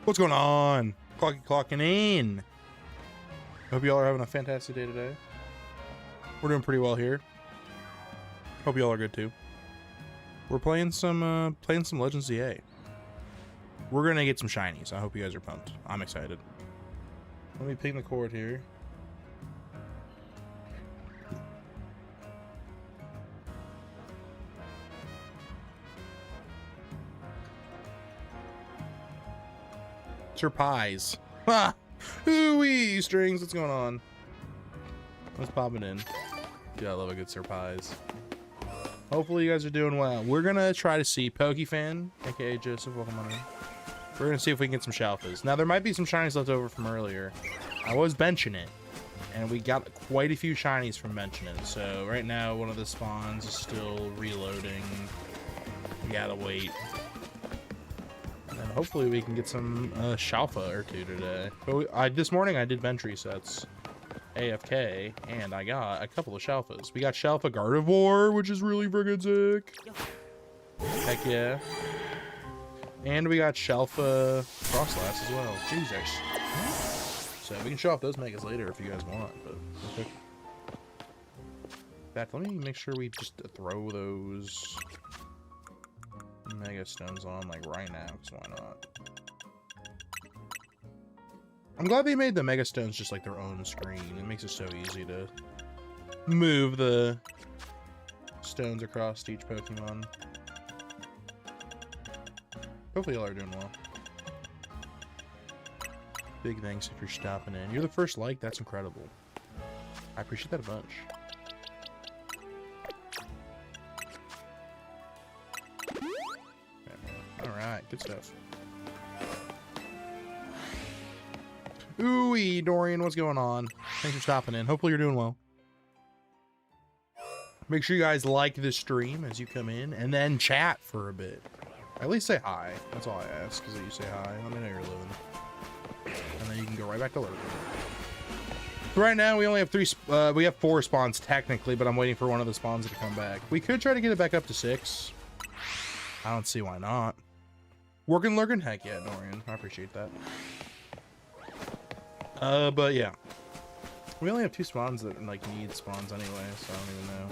What's going on? Clocking in. Hope y'all are having a fantastic day today. We're doing pretty well here. Hope y'all are good too. We're playing some Legends ZA. We're gonna get some shinies. I hope you guys are pumped. I'm excited. Let me ping the cord here. Surprise. Ha! Ooh-wee, strings, what's going on? Let's pop it in. Yeah, I love a good surprise. Hopefully you guys are doing well. We're gonna try to see PokeFan, aka Joseph, welcome on in. We're gonna see if we can get some shalphas. Now there might be some shinies left over from earlier. I was benching it, and we got quite a few shinies from benching it. So right now one of the spawns is still reloading. We gotta wait. And hopefully we can get some shalpha or two today. But this morning I did bench resets, AFK, and I got a couple of shalphas. We got shalpha Gardevoir, which is really friggin' sick. Heck yeah. And we got shalpha Frostlass as well. Jesus. So we can show off those megas later if you guys want. But okay. In fact, let me make sure we just throw those mega stones on like right now, because why not? I'm glad they made the mega stones just like their own screen. It makes it so easy to move the stones across to each Pokemon. Hopefully y'all are doing well. Big thanks if you're stopping in. You're the first like, that's incredible. I appreciate that a bunch. Alright, good stuff. Ooh-wee, Dorian, what's going on? Thanks for stopping in. Hopefully you're doing well. Make sure you guys like the stream as you come in, and then chat for a bit. At least say hi. That's all I ask, is that you say hi. Let me know you're living. And then you can go right back to lurking. Right now, we only have we have 4 spawns technically, but I'm waiting for one of the spawns to come back. We could try to get it back up to 6. I don't see why not. Working, lurking? Heck yeah, Dorian. I appreciate that. But yeah. We only have 2 spawns that, like, need spawns anyway, so I don't even know.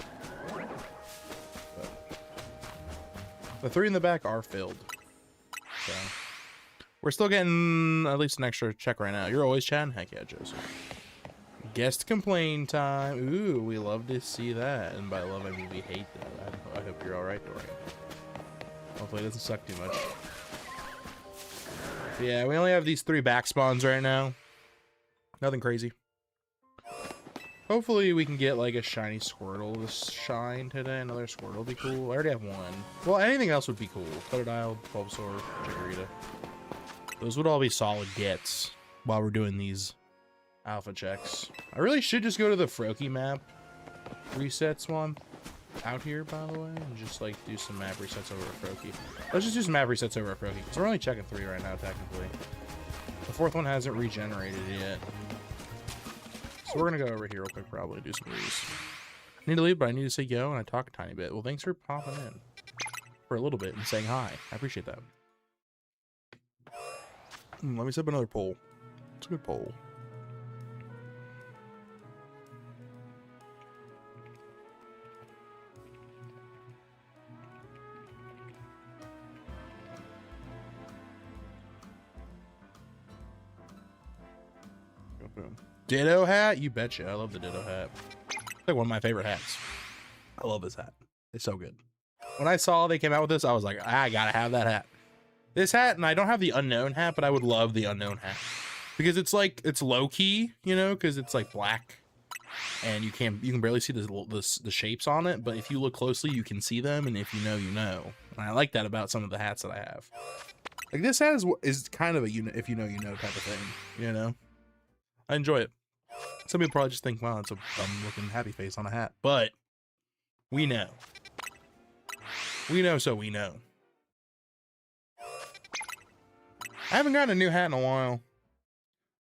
But the 3 in the back are filled. So we're still getting at least an extra check right now. You're always chatting? Heck yeah, Joseph. Guest complain time. Ooh, we love to see that. And by love, I mean we hate that. I hope you're alright, Dorian. Hopefully it doesn't suck too much. But yeah, we only have these 3 back spawns right now. Nothing crazy. Hopefully we can get like a shiny Squirtle to shine today. Another Squirtle would be cool. I already have one. Well, anything else would be cool. Totodile, Bulbasaur, Chikorita. Those would all be solid gets while we're doing these alpha checks. I really should just go to the Froakie map resets one out here, by the way, and just like do some map resets over a Froakie. Let's just do some map resets over a Froakie, because we're only checking 3 right now, technically. The 4th one hasn't regenerated yet. So we're gonna go over here real quick, probably do some re's. Need to leave, but I need to say yo, and I talk a tiny bit. Well, thanks for popping in for a little bit and saying hi. I appreciate that. Let me set up another poll. It's a good poll. Boom. Ditto hat? You betcha. I love the Ditto hat. It's like one of my favorite hats. I love this hat. It's so good. When I saw they came out with this, I was like, I gotta have that hat. This hat, and I don't have the unknown hat, but I would love the unknown hat. Because it's like, it's low key, you know, because it's like black. And you can barely see the shapes on it, but if you look closely, you can see them, and if you know, you know. And I like that about some of the hats that I have. Like this hat is kind of a if you know, you know type of thing, you know? I enjoy it. Some people probably just think, wow, it's a dumb looking happy face on a hat. But we know. We know, so we know. I haven't gotten a new hat in a while.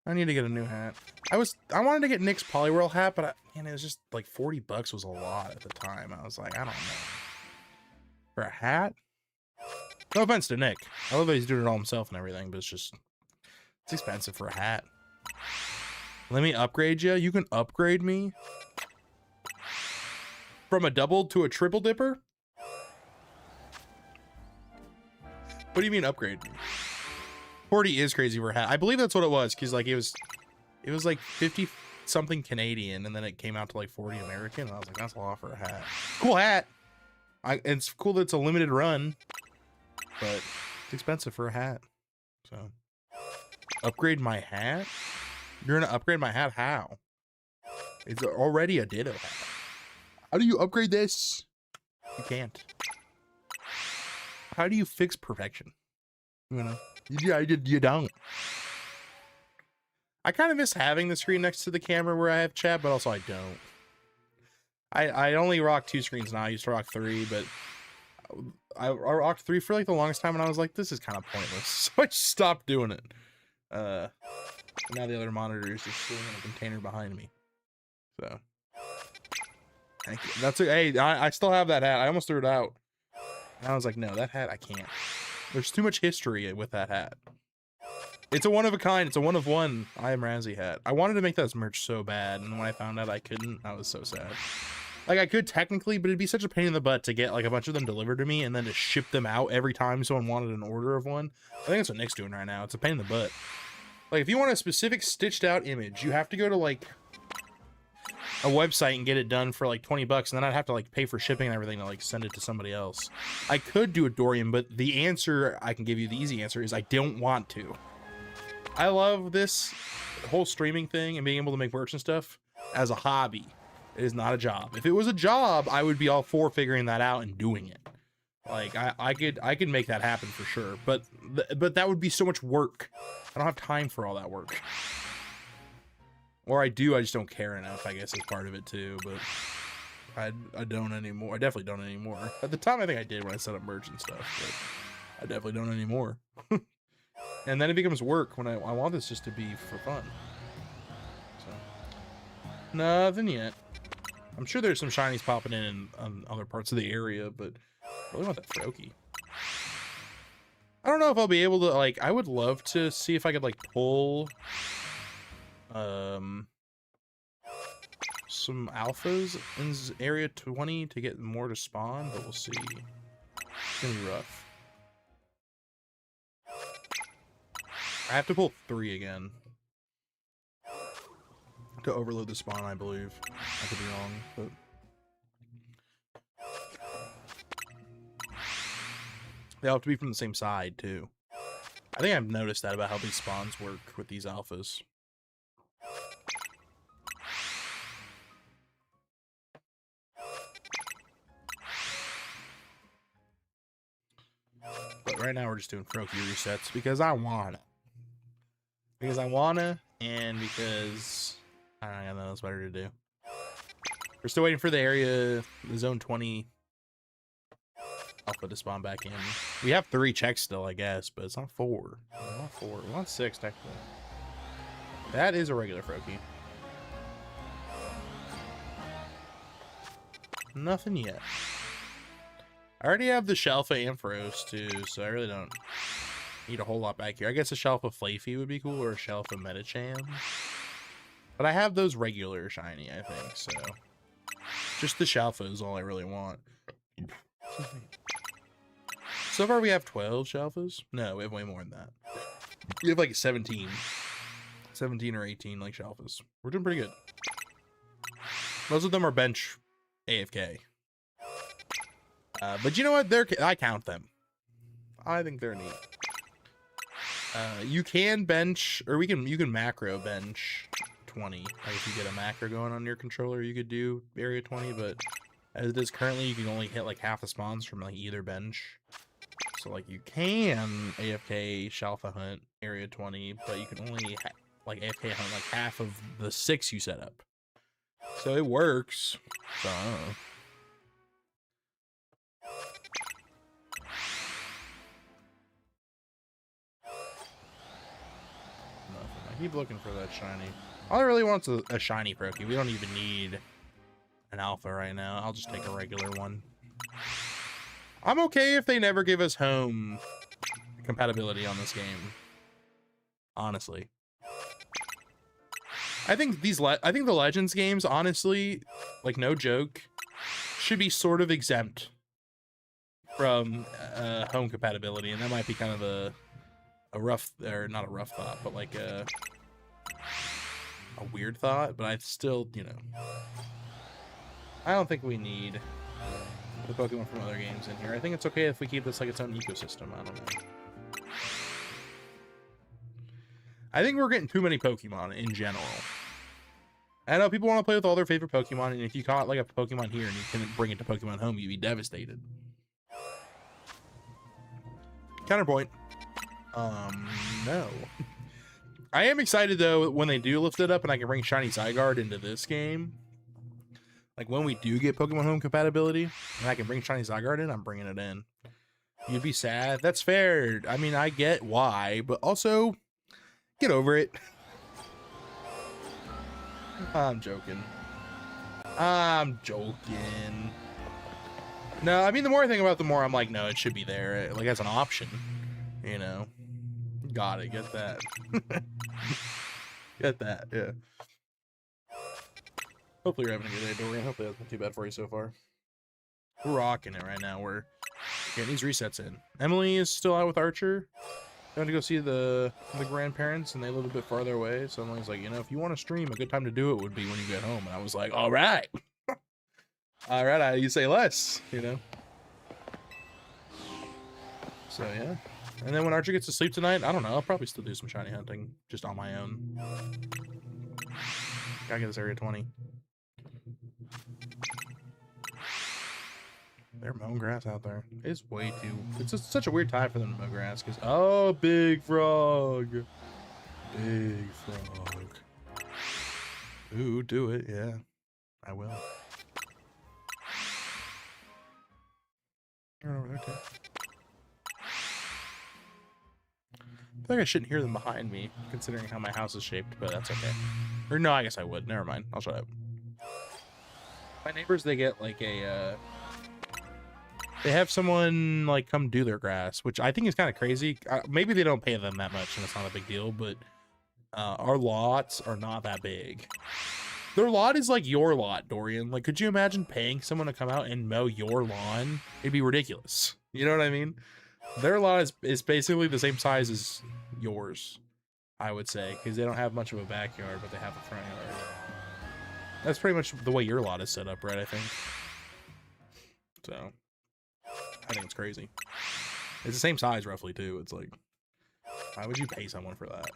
I need to get a new hat. I wanted to get Nick's Poliwhirl hat, but it was just like 40 bucks was a lot at the time. I was like, I don't know. For a hat? No offense to Nick. I love that he's doing it all himself and everything, but it's just It's expensive for a hat. Let me upgrade you. You can upgrade me from a double to a triple dipper? What do you mean upgrade me? 40 is crazy for a hat. I believe that's what it was, because like it was like 50 something Canadian, and then it came out to like 40 American, and I was like, that's a lot for a hat. Cool hat. It's cool that it's a limited run, but it's expensive for a hat. So upgrade my hat? You're gonna upgrade my hat? How? It's already a Ditto hat. How do you upgrade this? You can't. How do you fix perfection? You know, you don't. I kind of miss having the screen next to the camera where I have chat, but also I don't. I only rock 2 screens now. I used to rock 3, but I rocked 3 for like the longest time, and I was like, this is kind of pointless. So I just stopped doing it. Now the other monitor is just sitting in a container behind me. So that's a, hey, I still have that hat. I almost threw it out. And I was like, no, that hat I can't. There's too much history with that hat. It's a one of a kind. It's a one of one I Am Razzie hat. I wanted to make that as merch so bad, and when I found out I couldn't, I was so sad. Like, I could technically, but it'd be such a pain in the butt to get like a bunch of them delivered to me and then to ship them out every time someone wanted an order of one. I think that's what Nick's doing right now. It's a pain in the butt. Like, if you want a specific stitched out image, you have to go to like a website and get it done for like 20 bucks, and then I'd have to like pay for shipping and everything to like send it to somebody else. I could do a Dorian, but the answer I can give you, the easy answer, is I don't want to. I love this whole streaming thing and being able to make merch and stuff as a hobby. It is not a job. If it was a job, I would be all for figuring that out and doing it. Like I could make that happen for sure, but that would be so much work. I don't have time for all that work. Or I do, I just don't care enough, I guess, is part of it too, but I don't anymore. I definitely don't anymore. At the time, I think I did when I set up merch and stuff, but I definitely don't anymore. And then it becomes work when I want this just to be for fun. So, nothing yet. I'm sure there's some shinies popping in other parts of the area, but I really want that Froakie. I don't know if I'll be able to, like, I would love to see if I could, like, pull some alphas in area 20 to get more to spawn, but we'll see. It's gonna be rough. I have to pull 3 again to overload the spawn, I believe. I could be wrong, but they have to be from the same side too. I think I've noticed that about how these spawns work with these alphas. But right now we're just doing Froakie resets because I wanna. Because I wanna, and because I don't know, I got nothing else better to do. We're still waiting for the zone 20 alpha to spawn back in. We have 3 checks still, I guess, but it's not 4. It's not 4. We want 6 technically. That is a regular Froakie. Nothing yet. I already have the Shalpha Ampharos too, so I really don't need a whole lot back here. I guess a Shalpha Flaffy would be cool, or a Shalpha Metacham. But I have those regular shiny, I think, so just the Shalpha is all I really want. So far we have 12 Shalphas. No, we have way more than that. We have like 17 or 18 like Shalphas. We're doing pretty good. Most of them are bench AFK. But you know what? I count them. I think they're neat. You can bench, or you can macro bench 20. Like if you get a macro going on your controller, you could do area 20. But as it is currently, you can only hit like half the spawns from like either bench. So like you can AFK Shalpha hunt area 20, but you can only like AFK hunt like half of the 6 you set up. So it works. So I don't know. I keep looking for that shiny. All I really want is a shiny Froakie. We don't even need an alpha right now. I'll just take a regular one. I'm okay if they never give us home compatibility on this game. honestly. I think I think the Legends games, honestly, like no joke, should be sort of exempt from home compatibility, and that might be kind of a rough, or not a rough thought, but like a weird thought. But I still, you know, I don't think we need the Pokemon from other games in here. I think it's okay if we keep this like its own ecosystem. I don't know. I think we're getting too many Pokemon in general. I know people want to play with all their favorite Pokemon, and if you caught like a Pokemon here and you couldn't bring it to Pokemon Home, you'd be devastated. Counterpoint. No. I am excited though when they do lift it up and I can bring Shiny Zygarde into this game. Like when we do get Pokemon Home compatibility and I can bring Shiny Zygarde in, I'm bringing it in. You'd be sad. That's fair. I mean, I get why, but also get over it. I'm joking. I'm joking. No, I mean, the more I think about it, the more I'm like, no, it should be there. Like, as an option, you know? Got it. Get that. Get that, yeah. Hopefully you're having a good day, Dorian. Hopefully that's not too bad for you so far. We're rocking it right now. We're getting these resets in. Emily is still out with Archer. Going to go see the grandparents, and they live a bit farther away. So Emily's like, you know, if you want to stream, a good time to do it would be when you get home. And I was like, all right. All right, you say less, you know? So, yeah. And then when Archer gets to sleep tonight, I don't know. I'll probably still do some shiny hunting just on my own. Gotta get this area 20. They're mowing grass out there. It's way too... It's just such a weird time for them to mow grass. Because, oh, big frog. Big frog. Ooh, do it. Yeah, I will. Right over there, too. I feel like I shouldn't hear them behind me, considering how my house is shaped, but that's okay. Or no, I guess I would. Never mind. I'll shut up. My neighbors, they get like a... they have someone like come do their grass, which I think is kind of crazy. Maybe they don't pay them that much and it's not a big deal, but our lots are not that big. Their lot is like your lot, Dorian. Like, could you imagine paying someone to come out and mow your lawn? It'd be ridiculous. You know what I mean? Their lot is basically the same size as yours, I would say, because they don't have much of a backyard, but they have a front yard. That's pretty much the way your lot is set up, right? I think. So, I think it's crazy. It's the same size, roughly, too. It's like, why would you pay someone for that?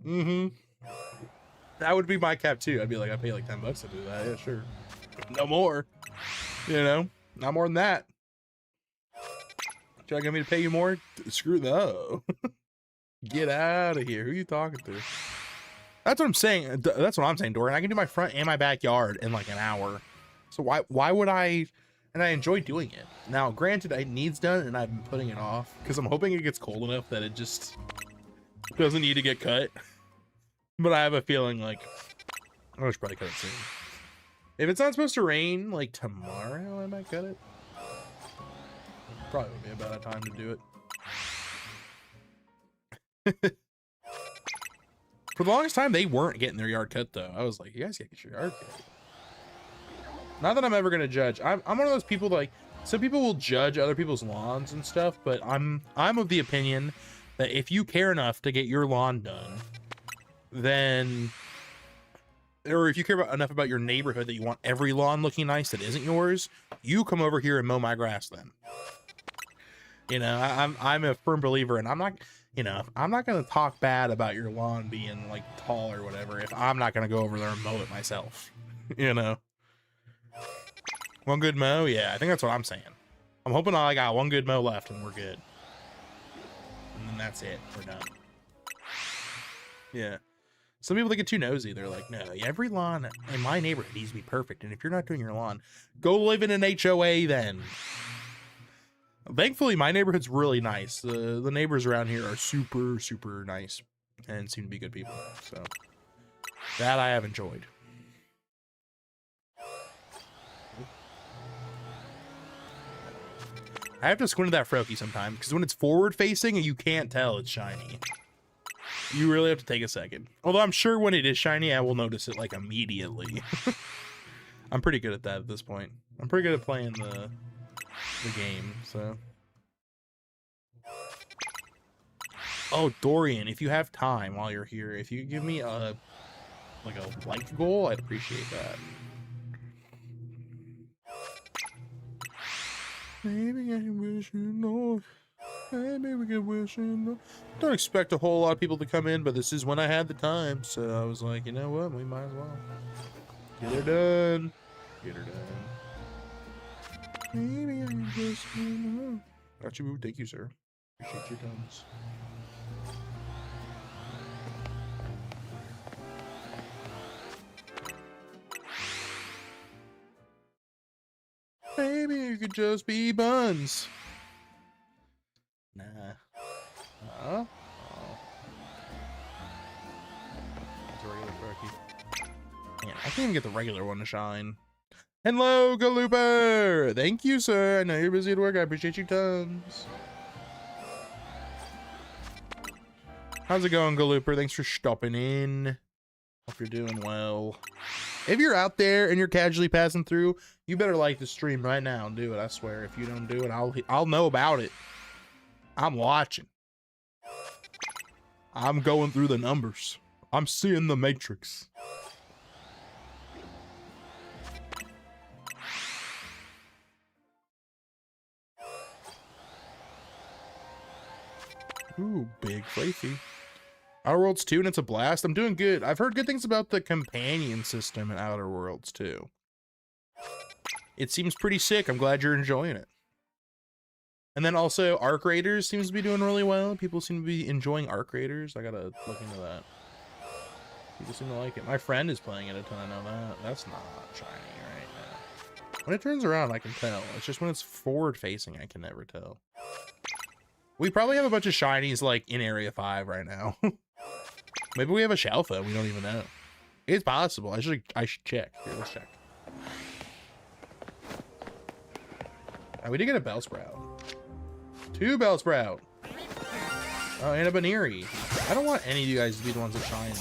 Mm-hmm. That would be my cap, too. I'd be like, I pay like $10 to do that. Yeah, sure. No more. You know? Not more than that. Try to get me to pay you more? Screw that. Get out of here. Who are you talking to? That's what I'm saying. That's what I'm saying, Dorian. I can do my front and my backyard in like an hour. So why would I? And I enjoy doing it. Now, granted, it needs done, and I've been putting it off because I'm hoping it gets cold enough that it just doesn't need to get cut. But I have a feeling like I should probably cut it soon. If it's not supposed to rain like tomorrow, I might cut it. Probably would be a bad time to do it. For the longest time, they weren't getting their yard cut, though. I was like, you guys gotta get your yard cut. Not that I'm ever gonna judge. I'm one of those people that, like, some people will judge other people's lawns and stuff, but I'm of the opinion that if you care enough to get your lawn done, then, or if you care enough about your neighborhood that you want every lawn looking nice that isn't yours, you come over here and mow my grass then. You know, I'm a firm believer, and I'm not, you know, I'm not going to talk bad about your lawn being like tall or whatever if I'm not going to go over there and mow it myself. You know, one good mow. Yeah, I think that's what I'm saying. I'm hoping I got one good mow left and we're good. And then that's it. We're done. Yeah. Some people, they get too nosy. They're like, no, every lawn in my neighborhood needs to be perfect. And if you're not doing your lawn, go live in an HOA then. Thankfully, my neighborhood's really nice. The neighbors around here are super, super nice and seem to be good people. So that I have enjoyed. I have to squint at that Froakie sometimes because when it's forward facing, you can't tell it's shiny. You really have to take a second. Although I'm sure when it is shiny, I will notice it like immediately. I'm pretty good at that at this point. I'm pretty good at playing the game, so. Oh, Dorian, if you have time while you're here, if you give me a like goal, I'd appreciate that. Maybe I wish you know. Maybe we can wish you know. Don't expect a whole lot of people to come in, but this is when I had the time, so I was like, you know what? We might as well get her done. Get her done. Maybe I can just you know. Got you. Thank you, sir. Appreciate your tons. Maybe you could just be Buns. Nah. Oh. It's a regular Froakie. Man, I can't even get the regular one to shine. Hello, Galooper! Thank you, sir. I know you're busy at work. I appreciate you tons. How's it going, Galooper? Thanks for stopping in. Hope you're doing well. If you're out there and you're casually passing through, you better like the stream right now and do it. I swear, if you don't do it, I'll know about it. I'm watching. I'm going through the numbers. I'm seeing the matrix. Ooh, big Fluffy. Outer Worlds 2, and it's a blast. I'm doing good. I've heard good things about the companion system in Outer Worlds 2. It seems pretty sick. I'm glad you're enjoying it. And then also, Arc Raiders seems to be doing really well. People seem to be enjoying Arc Raiders. I gotta look into that. People seem to like it. My friend is playing it a ton. I know that. That's not shiny right now. When it turns around, I can tell. It's just when it's forward facing, I can never tell. We probably have a bunch of shinies like in Area 5 right now. Maybe we have a shalpha. We don't even know. It's possible. I should check. Here, let's check. Oh, we did get a Bellsprout. 2 Bellsprout. Oh, and a Baneri. I don't want any of you guys to be the ones that shine.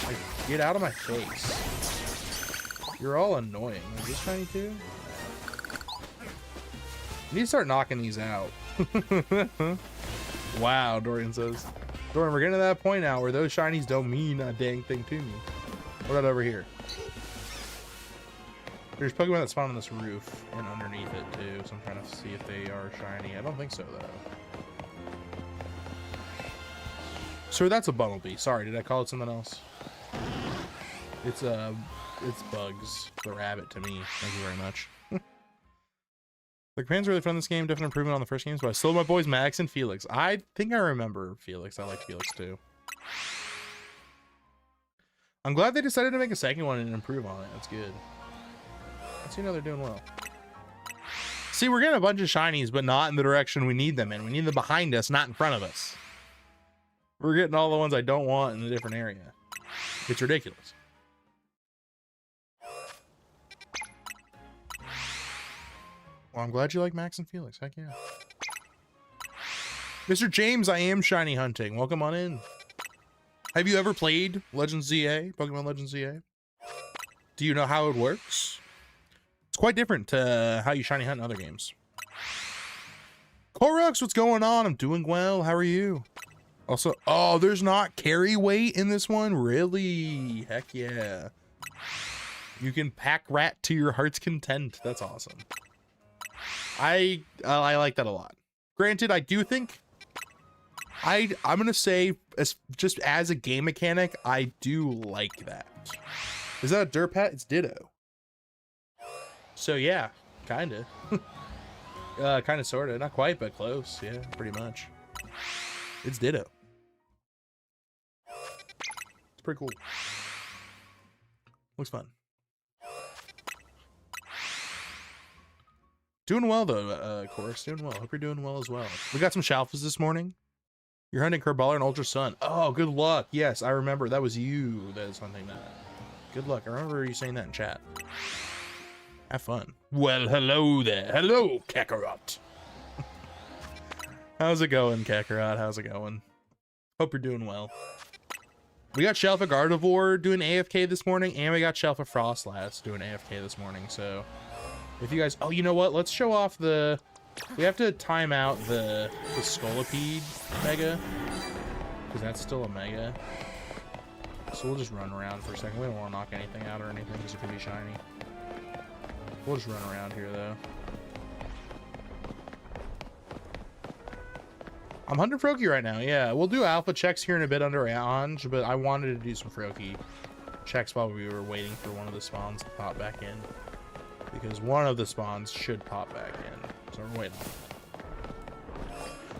Like, get out of my face. You're all annoying. Is this shiny too? I need to start knocking these out. Wow, Dorian says. Dorian, we're getting to that point now where those shinies don't mean a dang thing to me. What about over here? There's Pokemon that spawn on this roof and underneath it too, so I'm trying to see if they are shiny. I don't think so though. Sir, that's a Bumblebee. Sorry, did I call it something else? It's Bugs, the rabbit to me. Thank you very much. The commands are really fun in this game. Definite improvement on the first games, but I still love my boys Max and Felix. I think I remember Felix. I liked Felix too. I'm glad they decided to make a second one and improve on it. That's good. Let's see how they're doing well. See, we're getting a bunch of shinies, but not in the direction we need them in. We need them behind us, not in front of us. We're getting all the ones I don't want in a different area. It's ridiculous. Well, I'm glad you like Max and Felix. Heck yeah. Mr. James, I am shiny hunting. Welcome on in. Have you ever played Legends ZA? Pokemon Legends ZA? Do you know how it works? It's quite different to how you shiny hunt in other games. Korux, what's going on? I'm doing well. How are you? Also, oh, there's not carry weight in this one? Really? Heck yeah. You can pack rat to your heart's content. That's awesome. I like that a lot. Granted, I do think I'm gonna say just as a game mechanic, I do like that. Is that a Durpat? It's Ditto. So yeah, kinda. Kinda sorta. Not quite, but close. Yeah, pretty much. It's Ditto. It's pretty cool. Looks fun. Doing well though, Chorus. Doing well. Hope you're doing well as well. We got some shalphas this morning. You're hunting Kerballer and Ultra Sun. Oh, good luck. Yes, I remember. That was you that is hunting that. Good luck. I remember you saying that in chat. Have fun. Well, hello there. Hello, Kakarot. How's it going, Kakarot? How's it going? Hope you're doing well. We got Shalpha Gardevoir doing AFK this morning, and we got Shalpha Frostlass doing AFK this morning. So if you guys... Oh, you know what? Let's show off the... We have to time out the Scolipede Mega, because that's still a Mega. So we'll just run around for a second. We don't want to knock anything out or anything, because it could be shiny. We'll just run around here, though. I'm hunting Froakie right now, yeah. We'll do alpha checks here in a bit under Ange, but I wanted to do some Froakie checks while we were waiting for one of the spawns to pop back in. Because one of the spawns should pop back in. So we're waiting.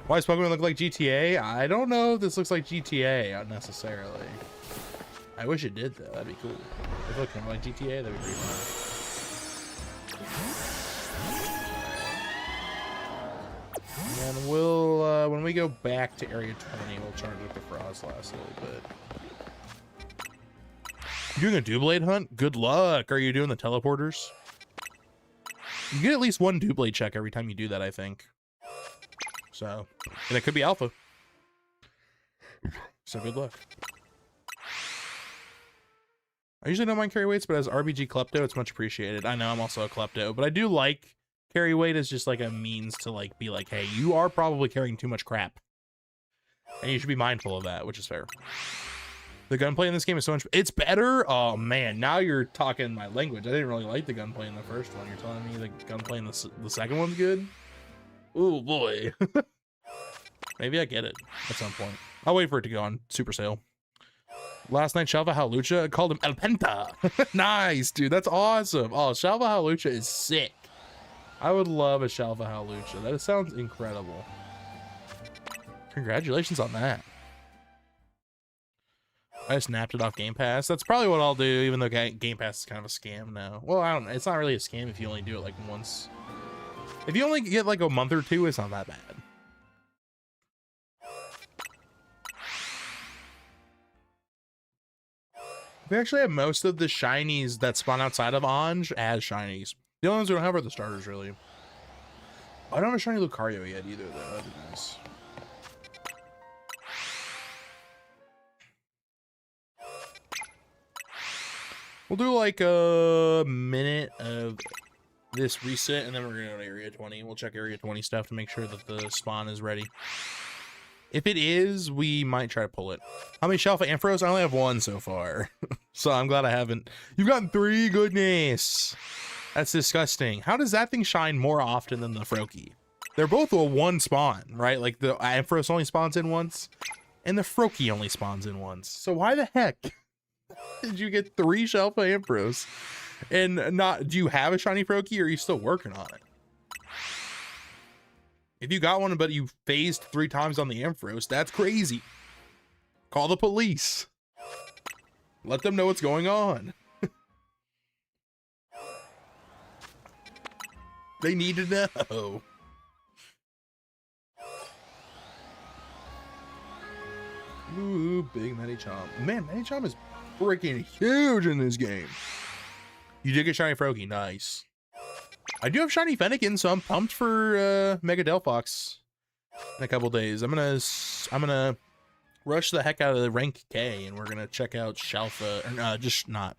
Why does Pokemon look like GTA? I don't know if this looks like GTA necessarily. I wish it did, though. That'd be cool. If it looked more like GTA, that'd be pretty fun. And we'll, when we go back to Area 20, we'll charge up the Frostlass a little bit. You doing a Doublade hunt? Good luck. Are you doing the teleporters? You get at least one Doublade check every time you do that, I think. So, and it could be alpha. So good luck. I usually don't mind carry weights, but as RBG Klepto, it's much appreciated. I know I'm also a Klepto, but I do like carry weight as just like a means to like be like, hey, you are probably carrying too much crap. And you should be mindful of that, which is fair. The gunplay in this game is so much... It's better? Oh, man. Now you're talking my language. I didn't really like the gunplay in the first one. You're telling me the gunplay in the second one's good? Oh, boy. Maybe I get it at some point. I'll wait for it to go on Super Sale. Last night, Shalpha Hawlucha called him El Penta. Nice, dude. That's awesome. Oh, Shalpha Hawlucha is sick. I would love a Shalpha Hawlucha. That sounds incredible. Congratulations on that. I just napped it off Game Pass. That's probably what I'll do, even though Game Pass is kind of a scam now. Well, I don't know. It's not really a scam if you only do it like once. If you only get like a month or two, it's not that bad. We actually have most of the shinies that spawn outside of Ange as shinies. The only ones we don't have are the starters, really. I don't have a shiny Lucario yet either, though. That'd be nice. We'll do like a minute of this reset, and then we're going to go to Area 20. We'll check Area 20 stuff to make sure that the spawn is ready. If it is, we might try to pull it. How many Shalpha Ampharos? I only have one so far. So I'm glad I haven't. You've gotten 3? Goodness. That's disgusting. How does that thing shine more often than the Froakie? They're both a one spawn, right? Like the Ampharos only spawns in once, and the Froakie only spawns in once. So why the heck did you get 3 Shalpha Ampharos? And not, do you have a shiny Froakie, or are you still working on it? If you got one, but you phased 3 times on the Ampharos, that's crazy. Call the police. Let them know what's going on. They need to know. Ooh, big Medichomp. Man, Medichomp is freaking huge in this game. You did get shiny Froakie. Nice. I do have shiny Fennekin, so I'm pumped for Mega Delphox in a couple days. I'm gonna rush the heck out of the rank K, and we're gonna check out Shalpha, or just not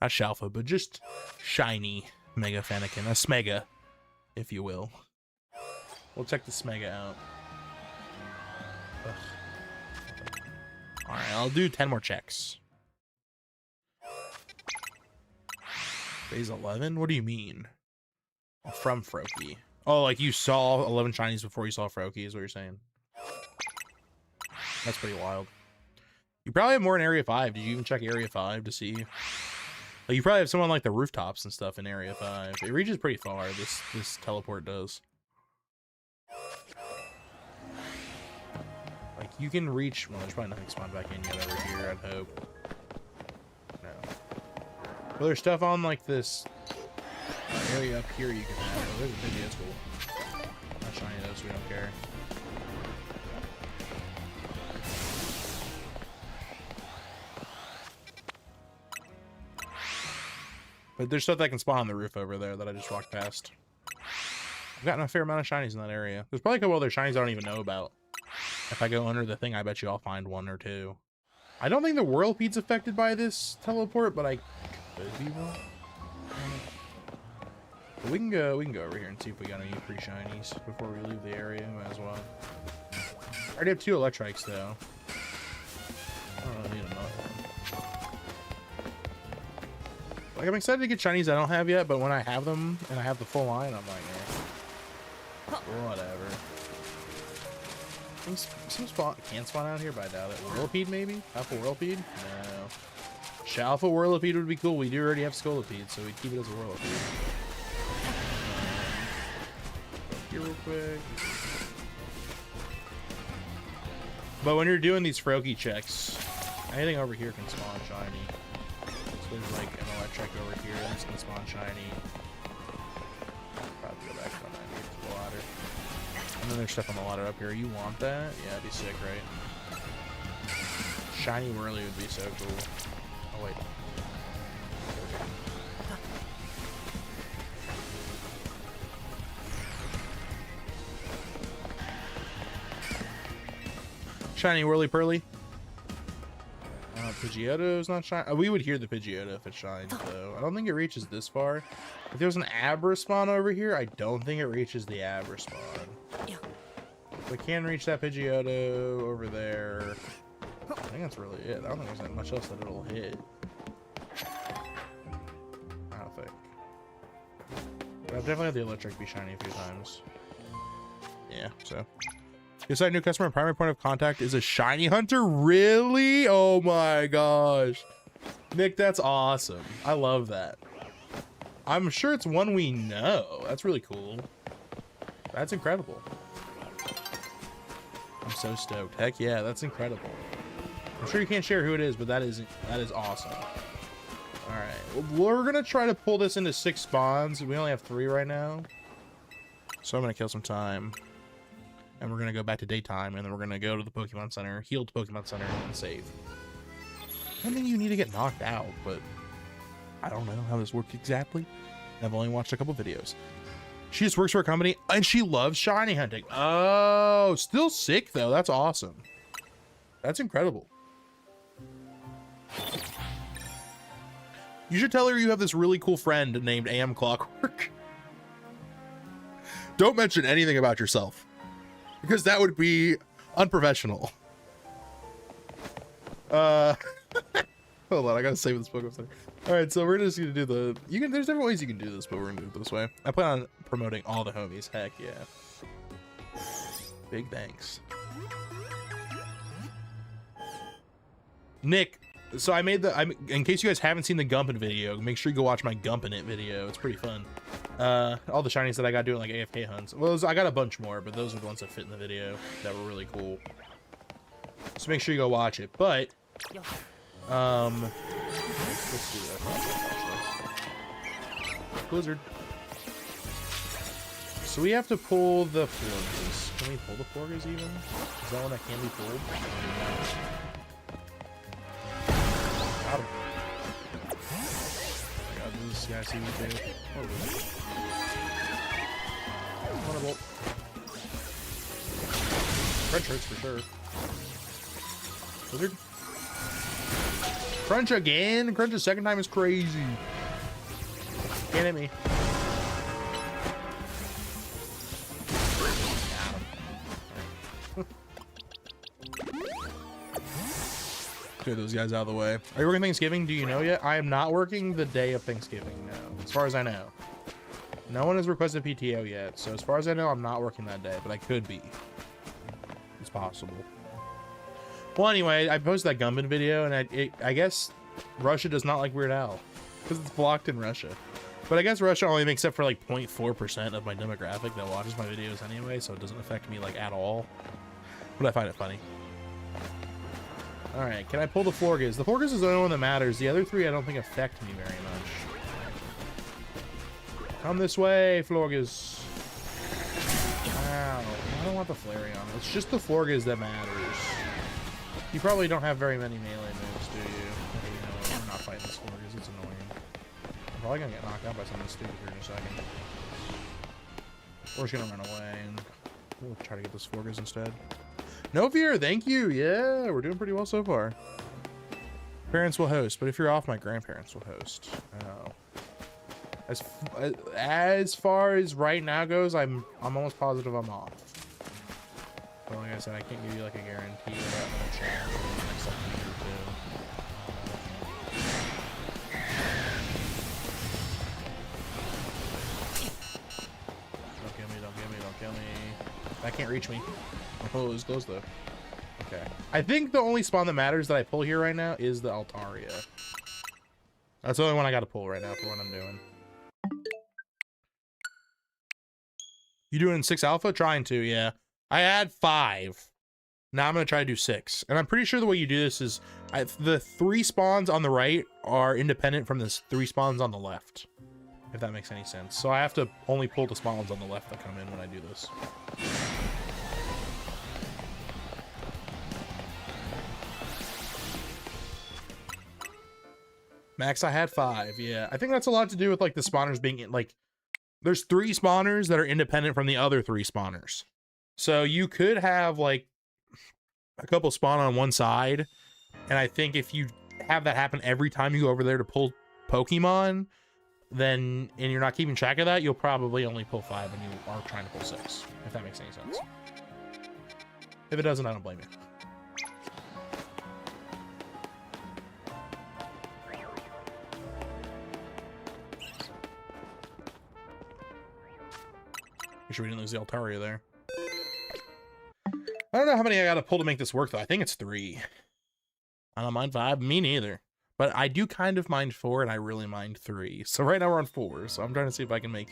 Shalpha, but just shiny Mega Fennekin, a Smega, if you will. We'll check the Smega out. All right, I'll do 10 more checks. Phase 11? What do you mean? From Froakie. Oh, like you saw 11 shinies before you saw Froakie is what you're saying. That's pretty wild. You probably have more in Area 5. Did you even check Area 5 to see? Like, you probably have someone like the rooftops and stuff in Area 5. It reaches pretty far, this teleport does. Like, you can reach... Well, there's probably nothing spawned back in yet over here, I'd hope. No. Well, there's stuff on, like, this area up here you can have. Oh, there's a Pidgey, that's cool. Not shiny, though, so we don't care. But there's stuff that can spawn on the roof over there that I just walked past. I've gotten a fair amount of shinies in that area. There's probably a couple other shinies I don't even know about. If I go under the thing, I bet you I'll find one or two. I don't think the Whirlipede's affected by this teleport, but I could be wrong. But we can go over here and see if we got any free shinies before we leave the area. Might as well. I already have 2 Electrites though. I don't really need another one. Like, I'm excited to get shinies I don't have yet, but when I have them and I have the full line, I'm like, whatever. Some spawn can spawn out here, but I doubt it. Whirlipede maybe? Alpha Whirlipede? No. Shalpha Whirlipede would be cool. We do already have Scolipede, so we'd keep it as a Whirlipede. Here real quick. But when you're doing these Froakie checks, anything over here can spawn shiny. So there's like an Electric over here that's gonna spawn shiny. Probably go back on that the ladder. And then there's stuff on the ladder up here. You want that? Yeah, it'd be sick, right? Shiny Whirly would be so cool. Oh wait. Shiny Whirly Pearly. Pidgeotto's not shiny. We would hear the Pidgeotto if it shined, though. I don't think it reaches this far. If there's an Abra spawn over here, I don't think it reaches the Abra spawn. Yeah. We can reach that Pidgeotto over there. I think that's really it. I don't think there's that much else that it'll hit. I don't think. But I've definitely had the Electric be shiny a few times. Yeah, so. Inside new customer and primary point of contact is a shiny hunter. Really? Oh my gosh. Nick, that's awesome. I love that. I'm sure it's one we know. That's really cool. That's incredible. I'm so stoked. Heck yeah, that's incredible. I'm sure you can't share who it is, but that is awesome. All right, we're gonna try to pull this into 6 spawns. We only have 3 right now, so I'm gonna kill some time. And we're going to go back to daytime, and then we're going to go to the Pokemon Center, heal the Pokemon Center, and then save. I think you need to get knocked out, but I don't know how this works exactly. I've only watched a couple videos. She just works for a company, and she loves shiny hunting. Oh, still sick, though. That's awesome. That's incredible. You should tell her you have this really cool friend named AM Clockwork. Don't mention anything about yourself, because that would be unprofessional. Hold on, I gotta save this Pokemon Center. All right, so we're just gonna do the. There's different ways you can do this, but we're gonna do it this way. I plan on promoting all the homies. Heck yeah! Big thanks, Nick. So I made the. In case you guys haven't seen the Gumpin video, make sure you go watch my Gumpin' It video. It's pretty fun. All the shinies that I got doing like AFK hunts. Well, I got a bunch more, but those are the ones that fit in the video that were really cool. So make sure you go watch it. But let's do that. Blizzard. So we have to pull the Florges. Can we pull the Florges even? Is that one that can be pulled? Got him. I got this guy see me too. Wonderful. Crunch hurts for sure. Blizzard. Crunch again? Crunch a second time is crazy. Can't hit me. Clear those guys out of the way. Are you working Thanksgiving? Do you know yet? I am not working the day of Thanksgiving, no. As far as I know. No one has requested PTO yet, so as far as I know, I'm not working that day, but I could be. It's possible. Well, anyway, I posted that Gumpin video, and I guess Russia does not like Weird Al, because it's blocked in Russia. But I guess Russia only makes up for like 0.4% of my demographic that watches my videos anyway, so it doesn't affect me like at all. But I find it funny. Alright, can I pull the Florges? The Florges is the only one that matters. The other 3 I don't think affect me very much. Come this way, Florges. Wow, I don't want the Flareon. It's just the Florges that matters. You probably don't have very many melee moves, do you? Okay, you know what? I'm not fighting this Florges. It's annoying. probably gonna get knocked out by something stupid here in a second. We're just gonna run away and we'll try to get those Forgas instead. No fear, thank you. Yeah, we're doing pretty well so far. Parents will host, but if you're off, my grandparents will host. Oh. As far as right now goes, I'm almost positive I'm off. But like I said, I can't give you like a guarantee about my chance in the next like week or two. Don't kill me, don't kill me, don't kill me. That can't reach me. Oh, it was close though. Okay. I think the only spawn that matters that I pull here right now is the Altaria. That's the only one I gotta pull right now for what I'm doing. You doing 6 alpha? Trying to, yeah. I had 5. Now I'm gonna try to do 6. And I'm pretty sure the way you do this is the 3 spawns on the right are independent from the 3 spawns on the left. If that makes any sense. So I have to only pull the spawns on the left that come in when I do this. Max, I had 5. Yeah, I think that's a lot to do with like the spawners being in, like, there's 3 spawners that are independent from the other 3 spawners. So you could have like a couple spawn on one side, and I think if you have that happen every time you go over there to pull Pokemon, then and you're not keeping track of that, you'll probably only pull 5 when you are trying to pull 6. If that makes any sense. If it doesn't, I don't blame you. Make sure we didn't lose the Altaria there. I don't know how many I gotta pull to make this work though. I think it's 3. I don't mind 5. Me neither. But I do kind of mind 4 and I really mind 3. So right now we're on 4. So I'm trying to see if I can make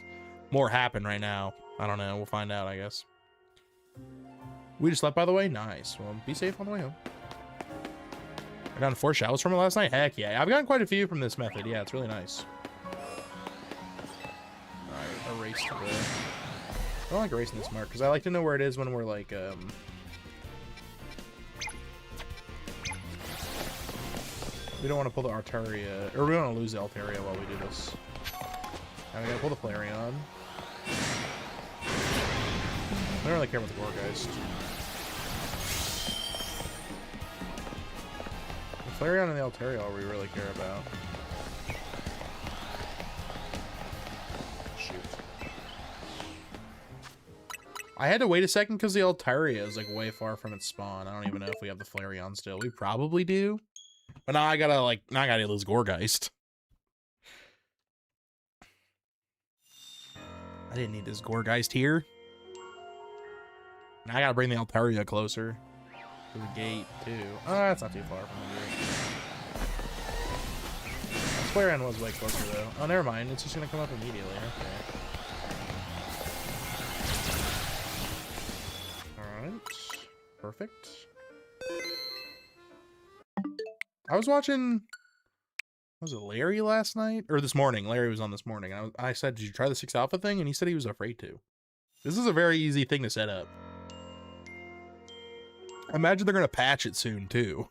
more happen right now. I don't know. We'll find out, I guess. We just left, by the way. Nice. Well, be safe on the way home. I got 4 showers from it last night. Heck yeah. I've gotten quite a few from this method. Yeah, it's really nice. Alright, erase to the... I don't like erasing this mark because I like to know where it is when we're like we don't want to pull the Altaria, or we don't want to lose the Altaria while we do this. Now we gotta pull the Flareon. I don't really care about the Gorgeist. The Flareon and the Altaria are all we really care about. I had to wait a second because the Altaria is like way far from its spawn. I don't even know if we have the Flareon still. We probably do. But now I gotta lose Gorgeist. I didn't need this Gorgeist here. Now I gotta bring the Altaria closer to the gate too. Oh, that's not too far from the gate. Flareon was way closer though. Oh, never mind. It's just gonna come up immediately. Okay. Perfect. I was watching, was it Larry last night? Or this morning. Larry was on this morning. I said, did you try the 6 alpha thing? And he said he was afraid to. This is a very easy thing to set up. I imagine they're going to patch it soon too.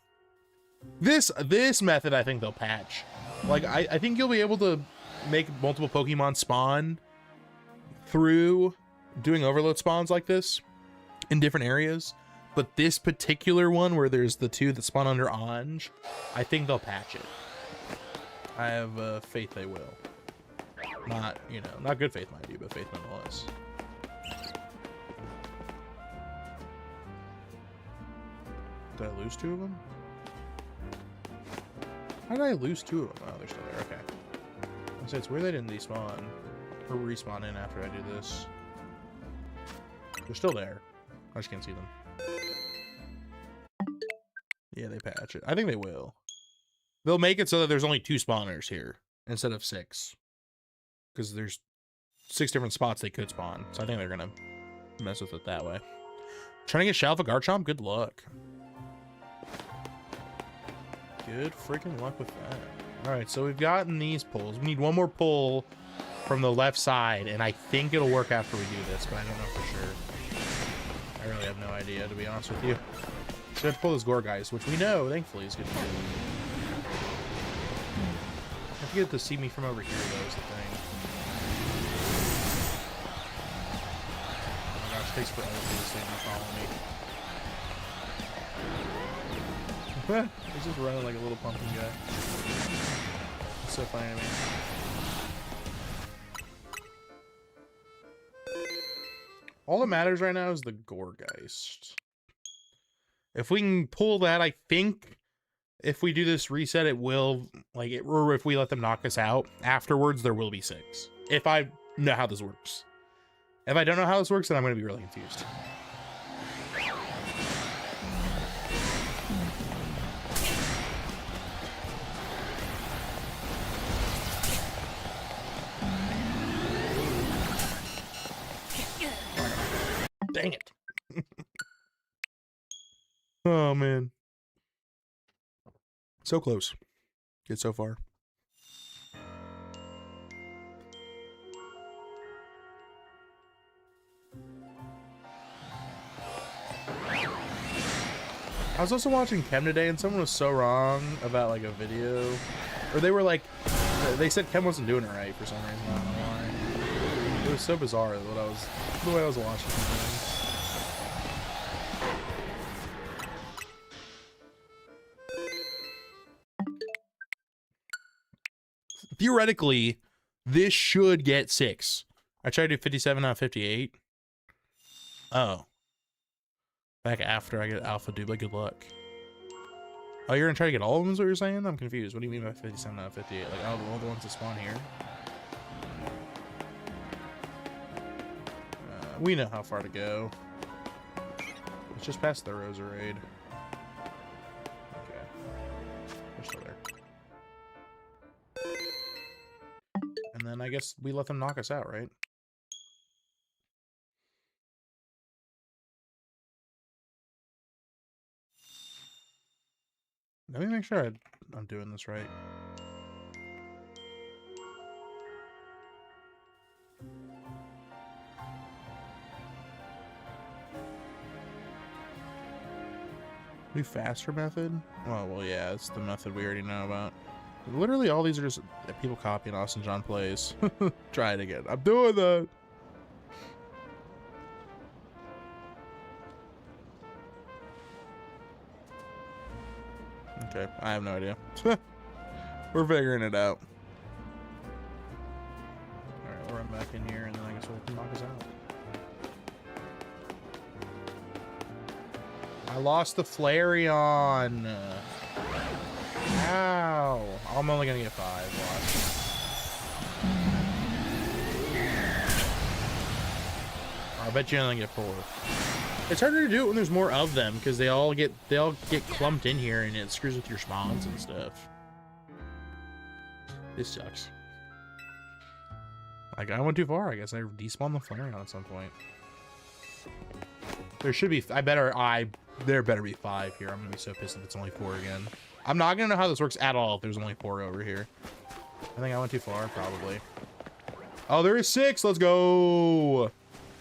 This method I think they'll patch. Like, I think you'll be able to make multiple Pokemon spawn through doing overload spawns like this in different areas. But this particular one where there's the 2 that spawn under Anj, I think they'll patch it. I have faith they will. Not, you know, not good faith mind you, but faith nonetheless. Did I lose 2 of them? How did I lose 2 of them? Oh, they're still there. Okay. I said it's weird they didn't despawn or respawn in after I do this. They're still there. I just can't see them. Yeah, they patch it. I think they will. They'll make it so that there's only 2 spawners here instead of 6. Because there's 6 different spots they could spawn. So I think they're going to mess with it that way. Trying to get Shalpha Garchomp? Good luck. Good freaking luck with that. Alright, so we've gotten these pulls. We need one more pull from the left side, and I think it'll work after we do this, but I don't know for sure. I really have no idea, to be honest with you. So we have to pull this Gorgeist, which we know, thankfully, is good to do. to get it to see me from over here, though, is the thing. Oh my gosh, it takes forever for this thing to follow me. He's just running like a little pumpkin guy. It's so funny to me. All that matters right now is the Goregeist. If we can pull that, I think if we do this reset, it will, like, or if we let them knock us out afterwards, there will be 6. If I know how this works. If I don't know how this works, then I'm going to be really confused. Dang it. Oh, man. So close. Get so far. I was also watching Chem today, and someone was so wrong about, like, a video. Or they were like, they said Chem wasn't doing it right for some reason. I don't know why. It was so bizarre the way I was watching it. Theoretically, this should get 6. I tried to do 57 out of 58. Oh. Back after I get Alpha Dude, good luck. Oh, you're gonna try to get all of them is what you're saying? I'm confused. What do you mean by 57 out of 58? Like, all the ones that spawn here? We know how far to go. It's just past the Rosa raid. Okay. We're still there. And then I guess we let them knock us out, right? Let me make sure I'm doing this right. New faster method? Oh, well, yeah, it's the method we already know about. Literally, all these are just people copying Austin John plays. Try it again. I'm doing that. Okay, I have no idea. We're figuring it out. Alright, we'll run back in here, and then I guess we'll knock us out. I lost the Flareon. Ow. I'm only gonna get 5. Watch. I bet you only get 4. It's harder to do it when there's more of them because they all get clumped in here and it screws with your spawns and stuff. This sucks. Like, I went too far. I guess I despawned the Flareon at some point. There should be. There better be 5 here. I'm gonna be so pissed if it's only 4 again. I'm not gonna know how this works at all if there's only 4 over here. I think I went too far, probably. Oh, there is 6. Let's go.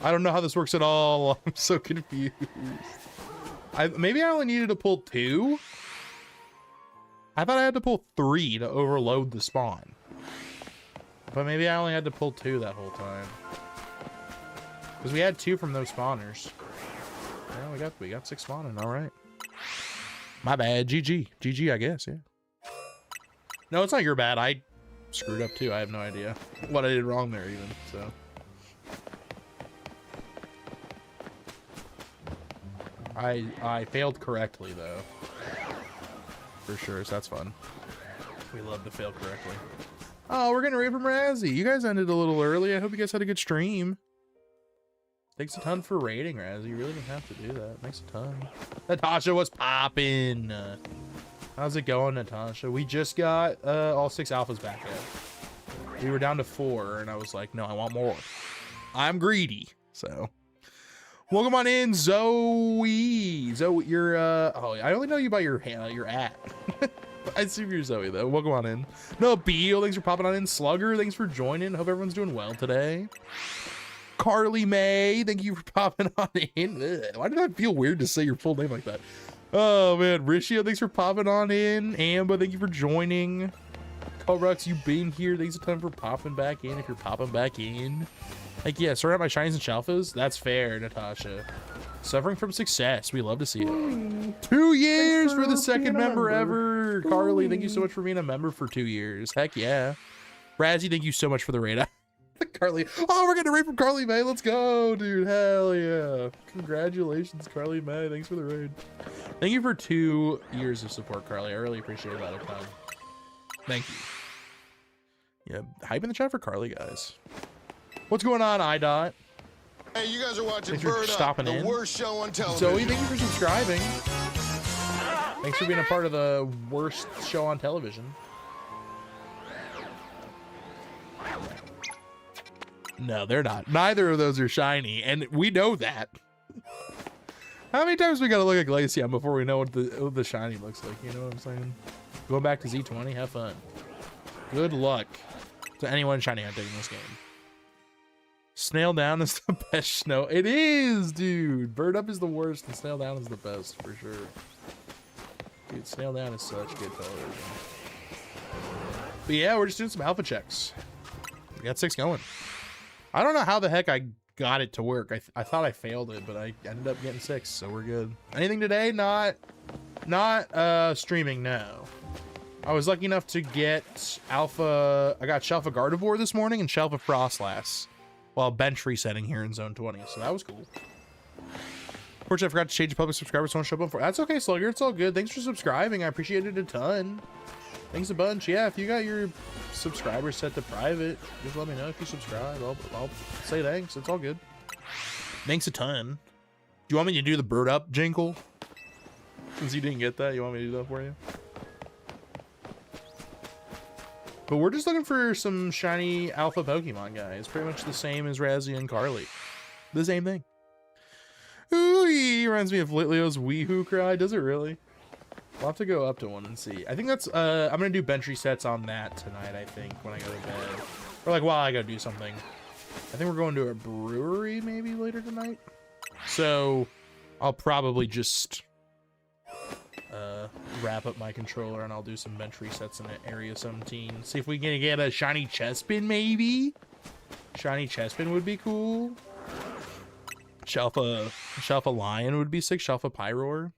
I don't know how this works at all. I'm so confused. Maybe I only needed to pull 2. I thought I had to pull 3 to overload the spawn. But maybe I only had to pull 2 that whole time. Because we had 2 from those spawners. Yeah, we got 6 spawning. All right. My bad. GG. GG, I guess. Yeah. No, it's not your bad. I screwed up too. I have no idea what I did wrong there even. So. I failed correctly though. For sure. So that's fun. We love to fail correctly. Oh, we're gonna raid from Razzie. You guys ended a little early. I hope you guys had a good stream. Thanks a ton for raiding, Razzie. You really didn't have to do that. Thanks a ton. Natasha was popping. How's it going, Natasha? We just got all 6 alphas back up. We were down to 4, and I was like, no, I want more. I'm greedy. So, welcome on in, Zoe. Zoe, you're oh, I only know you by your at. I assume you're Zoe though. Welcome on in. No, Beal, thanks for popping on in. Slugger, thanks for joining. Hope everyone's doing well today. Carly May, thank you for popping on in. Ugh, why did that feel weird to say your full name like that? Oh man, Rishio, thanks for popping on in. Amba, thank you for joining. Rux, you being here. Thanks a ton for popping back in. If you're popping back in, like, yeah, sort out my shinies and shalphas. That's fair, Natasha. Suffering from success. We love to see it. 2 years for the second member ever. Carly, thank you so much for being a member for 2 years. Heck yeah. Razzie, thank you so much for the raid. Carly, oh, we're getting a raid from Carly May. Let's go, dude. Hell yeah. Congratulations, Carly May. Thanks for the raid. Thank you for 2 years of support, Carly. I really appreciate that a ton. Thank you. Yeah, hype in the chat for Carly, guys. What's going on, iDot? Hey, you guys are watching Bird Up, the worst show on television. Zoe, thank you for subscribing. Thanks for being a part of the worst show on television. No, they're not. Neither of those are shiny, and we know that. How many times we gotta look at Glaceon before we know what the shiny looks like? You know what I'm saying? Going back to Z20, have fun. Good luck to anyone shiny hunting in this game. Snail Down is the best snow. It is, dude. Bird Up is the worst, and Snail Down is the best for sure. Dude, Snail Down is such good television. But yeah, we're just doing some alpha checks. We got 6 going. I don't know how the heck I got it to work. I thought I failed it, but I ended up getting 6, so we're good. Anything today? Not streaming, no. I was lucky enough to get alpha. I got Shalpha Gardevoir this morning and Shalpha Frostlass while bench resetting here in zone 20, so that was cool. Unfortunately, I forgot to change the public subscribers. Someone showed up for. That's okay, Slugger. It's all good. Thanks for subscribing. I appreciate it a ton. Thanks a bunch. Yeah, if you got your subscribers set to private, just let me know if you subscribe. I'll say thanks. It's all good. Thanks a ton. Do you want me to do the Bird Up jingle? Since you didn't get that, you want me to do that for you? But we're just looking for some shiny alpha Pokemon, guys. Pretty much the same as Razzie and Carly. The same thing. Ooh, he reminds me of Litlio's Weehoo cry. Does it really? We'll have to go up to one and see. I think that's, I'm going to do bench resets on that tonight, I think, when I go to bed. Or like while I go do something. I think we're going to a brewery maybe later tonight. So I'll probably just wrap up my controller and I'll do some bench resets in Area 17. See if we can get a shiny Chespin maybe. Shiny Chespin would be cool. Shalpha Lion would be sick. Shalpha Pyroar.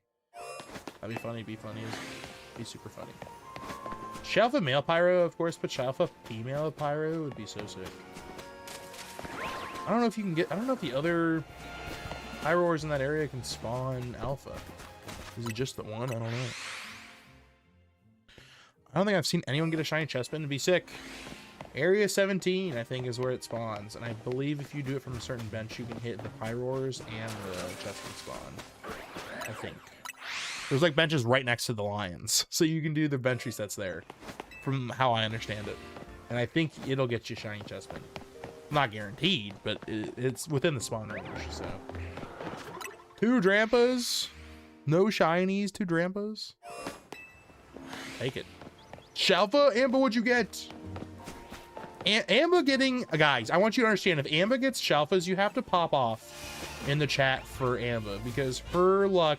That'd be funny. Be super funny. Shalpha male Pyro, of course, but Shalpha female Pyro would be so sick. I don't know if you can get. I don't know if the other Pyroars in that area can spawn alpha. Is it just the one? I don't know. I don't think I've seen anyone get a shiny Chespin and be sick. Area 17, I think, is where it spawns, and I believe if you do it from a certain bench, you can hit the Pyroars and the Chespin spawn. I think. There's like benches right next to the lions, so you can do the bench resets there, from how I understand it. And I think it'll get you shiny Chespin. Not guaranteed, but it's within the spawn range, so. 2 Drampas. No shinies, 2 Drampas. Take it. Shalpha, Amba, what'd you get? Amba getting, guys, I want you to understand, if Amba gets Shalphas, you have to pop off in the chat for Amba, because her luck,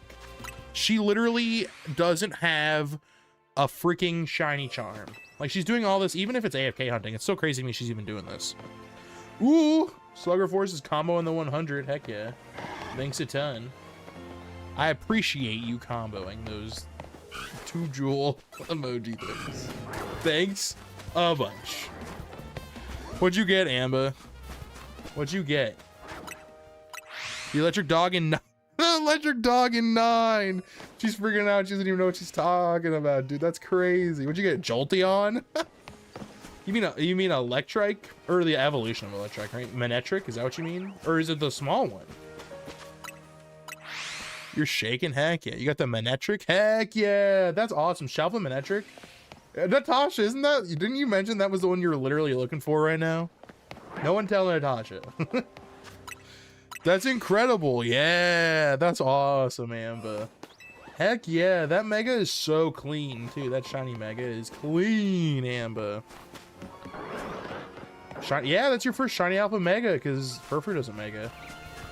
she literally doesn't have a freaking shiny charm. Like, she's doing all this, even if it's AFK hunting. It's so crazy to me she's even doing this. Ooh, Slugger Force's combo in the 100. Heck yeah. Thanks a ton. I appreciate you comboing those 2 jewel emoji things. Thanks a bunch. What'd you get, Amba? What'd you get? The electric dog in 9. The electric dog in 9. She's freaking out. She doesn't even know what she's talking about, dude. That's crazy. What'd you get? Jolteon? You mean Electrike? Or the evolution of Electrike, right? Manectric? Is that what you mean? Or is it the small one? You're shaking? Heck yeah. You got the Manectric? Heck yeah. That's awesome. Shalpha Manectric. Natasha, isn't that... Didn't you mention that was the one you're literally looking for right now? No one tell Natasha. That's incredible. Yeah. That's awesome, Amba. Heck yeah. That Mega is so clean, too. That shiny Mega is clean, Amba. Shiny, yeah, that's your first shiny alpha Mega, because Furfur doesn't Mega.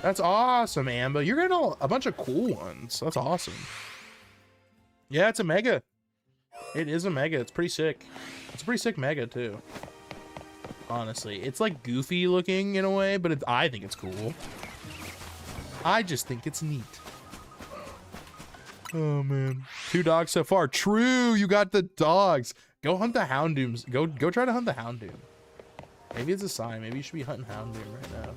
That's awesome, Amba. You're getting a bunch of cool ones. That's awesome. Yeah, it's a Mega. It is a mega. It's pretty sick. It's a pretty sick mega too. Honestly, it's like goofy looking in a way, but I think it's cool. I just think it's neat. Oh man, 2 dogs so far. True, you got the dogs. Go hunt the Houndooms. Go try to hunt the Houndoom. Maybe it's a sign. Maybe you should be hunting Houndoom right now.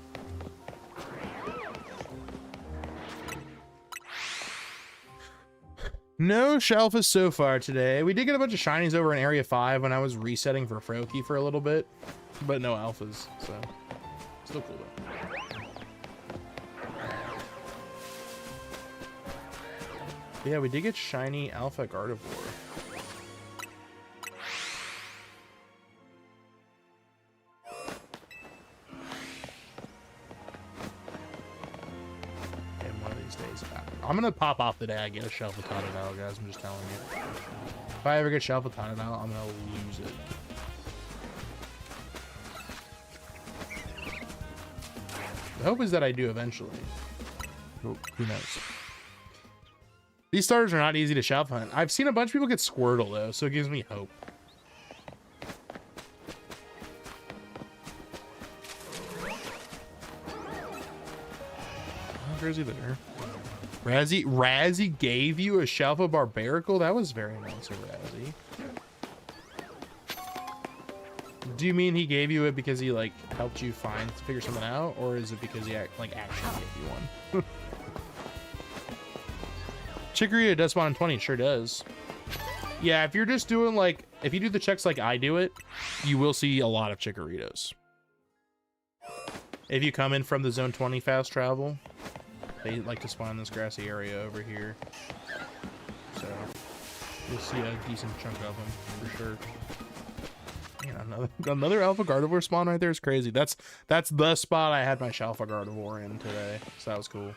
No shalphas so far today. We did get a bunch of shinies over in Area 5 when I was resetting for Froakie for a little bit, but no alphas, so still cool though. But yeah, we did get shiny Alpha Gardevoir. I'm gonna pop off the day I get a Shalpha Totodile, guys. I'm just telling you. If I ever get Shalpha Totodile, I'm gonna lose it. The hope is that I do eventually. Who knows? These starters are not easy to Shalpha hunt. I've seen a bunch of people get Squirtle though, so it gives me hope. Oh, where's he there? Razzie gave you a Shalpha Barbaracle? That was very nice of Razzie. Do you mean he gave you it because he like helped you figure something out, or is it because he like actually gave you one? Chikorita does spawn in 20, sure does. Yeah, if you're just doing like, if you do the checks like I do it, you will see a lot of Chikoritas. If you come in from the zone 20 fast travel, they like to spawn in this grassy area over here. So you'll see a decent chunk of them for sure. Man, another Alpha Gardevoir spawn right there is crazy. That's the spot I had my Shalpha Gardevoir in today. So that was cool.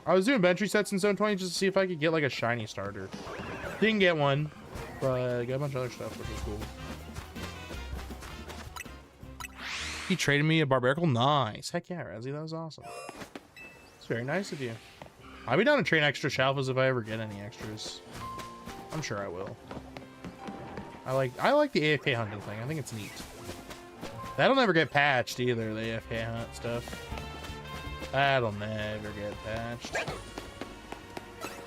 I was doing bench resets in zone 20 just to see if I could get like a shiny starter. Didn't get one, but I got a bunch of other stuff, which was cool. He traded me a Barbaracle. Nice. Heck yeah, Razzie, that was awesome. It's very nice of you. I'll be down to train extra Shalphas if I ever get any extras. I'm sure I will. I like the AFK hunting thing. I think it's neat. That'll never get patched either, the AFK hunt stuff. That'll never get patched.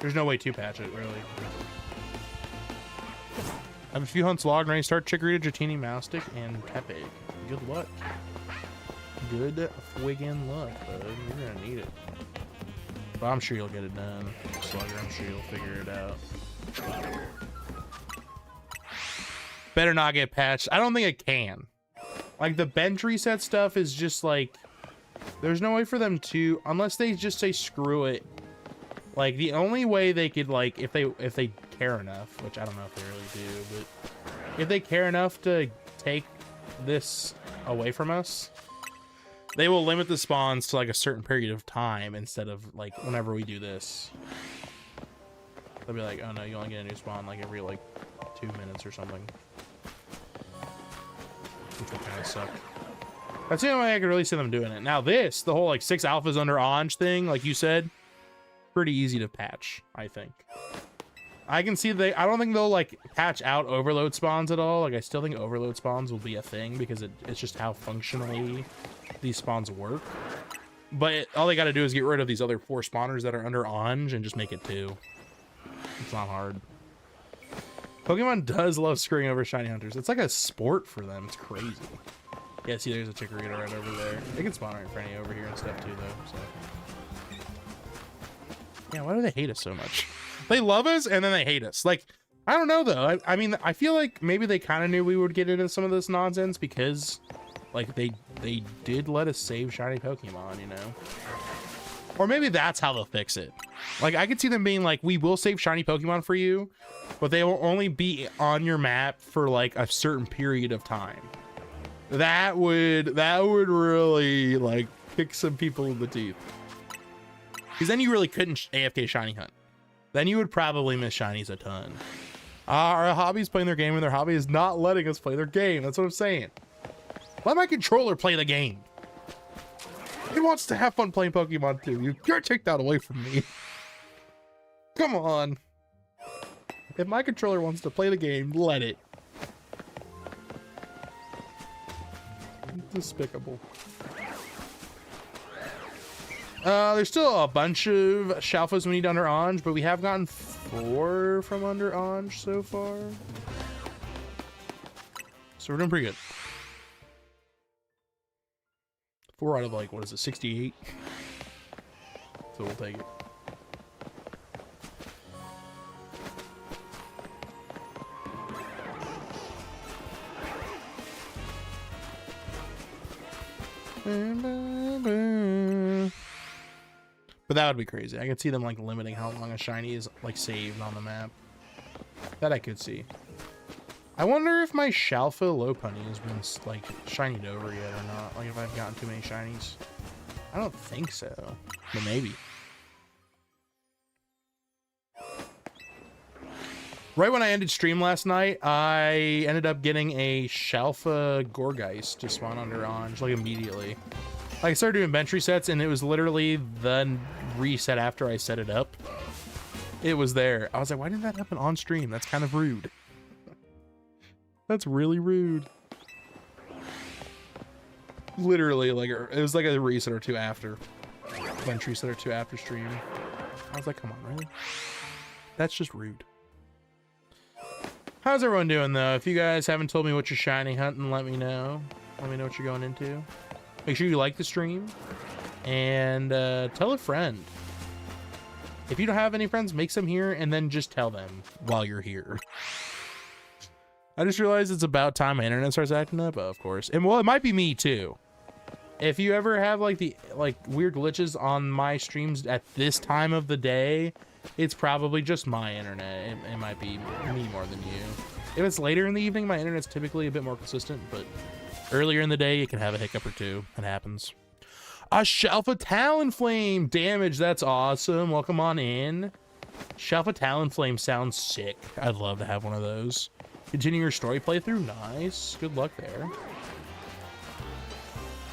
There's no way to patch it, really. I have a few hunts logged, ready to start. Chikorita, Dratini, Moustic, and Pepe. Good luck. Good friggin' luck, bud. You're gonna need it. But I'm sure you'll get it done. Slugger, I'm sure you'll figure it out. Better not get patched. I don't think it can. Like, the bench reset stuff is just like... There's no way for them to... Unless they just say screw it. Like, the only way they could, like, if they care enough, which I don't know if they really do, but... If they care enough to take this away from us, they will limit the spawns to, like, a certain period of time instead of, like, whenever we do this. They'll be like, oh, no, you only get a new spawn, like, every, like, 2 minutes or something. Which would kind of suck. That's the only way I could really see them doing it. Now this, the whole like 6 alphas under Anj thing, like you said, pretty easy to patch, I think. I can see I don't think they'll like patch out overload spawns at all. Like I still think overload spawns will be a thing because it's just how functionally these spawns work. But all they got to do is get rid of these other 4 spawners that are under Anj and just make it 2. It's not hard. Pokemon does love screwing over shiny hunters. It's like a sport for them. It's crazy. Yeah, see, there's a Chikorita right over there. They can spawn right in front of you over here and stuff too, though. So. Yeah, why do they hate us so much? They love us and then they hate us. Like, I don't know though. I mean, I feel like maybe they kind of knew we would get into some of this nonsense because, like, they did let us save shiny Pokemon, you know. Or maybe that's how they'll fix it. Like, I could see them being like, we will save shiny Pokemon for you, but they will only be on your map for like a certain period of time. That would really like kick some people in the teeth. Because then you really couldn't AFK shiny hunt. Then you would probably miss shinies a ton. Our hobby's playing their game and their hobby is not letting us play their game. That's what I'm saying. Let my controller play the game. He wants to have fun playing Pokemon too. You can't take that away from me. Come on. If my controller wants to play the game, let it. Despicable. There's still a bunch of shalphas we need under Anj, but we have gotten 4 from under Anj so far. So we're doing pretty good. 4 out of like, what is it, 68? So we'll take it. But that would be crazy. I could see them like limiting how long a shiny is like saved on the map. That I could see. I wonder if my shalpha Lopunny has been like shinied over yet or not. Like if I've gotten too many shinies. I don't think so, but maybe. Right when I ended stream last night, I ended up getting a shalpha Gorgeist to spawn under Anj like immediately. Like I started doing bench resets and it was literally the reset after I set it up. It was there. I was like, why didn't that happen on stream? That's kind of rude. That's really rude. Literally, like it was like a reset or two after. Bench reset or two after stream. I was like, come on, really? That's just rude. How's everyone doing though? If you guys haven't told me what you're shiny hunting, let me know. Let me know what you're going into. Make sure you like the stream and tell a friend. If you don't have any friends, make some here and then just tell them while you're here. I just realized it's about time my internet starts acting up, of course. And well, it might be me too. If you ever have like the weird glitches on my streams at this time of the day, it's probably just my internet. It might be me more than you. If it's later in the evening, my internet's typically a bit more consistent, but earlier in the day, you can have a hiccup or two. It happens. A Shalpha Talonflame damage. That's awesome. Welcome on in. Shalpha Talonflame sounds sick. I'd love to have one of those. Continue your story playthrough. Nice. Good luck there.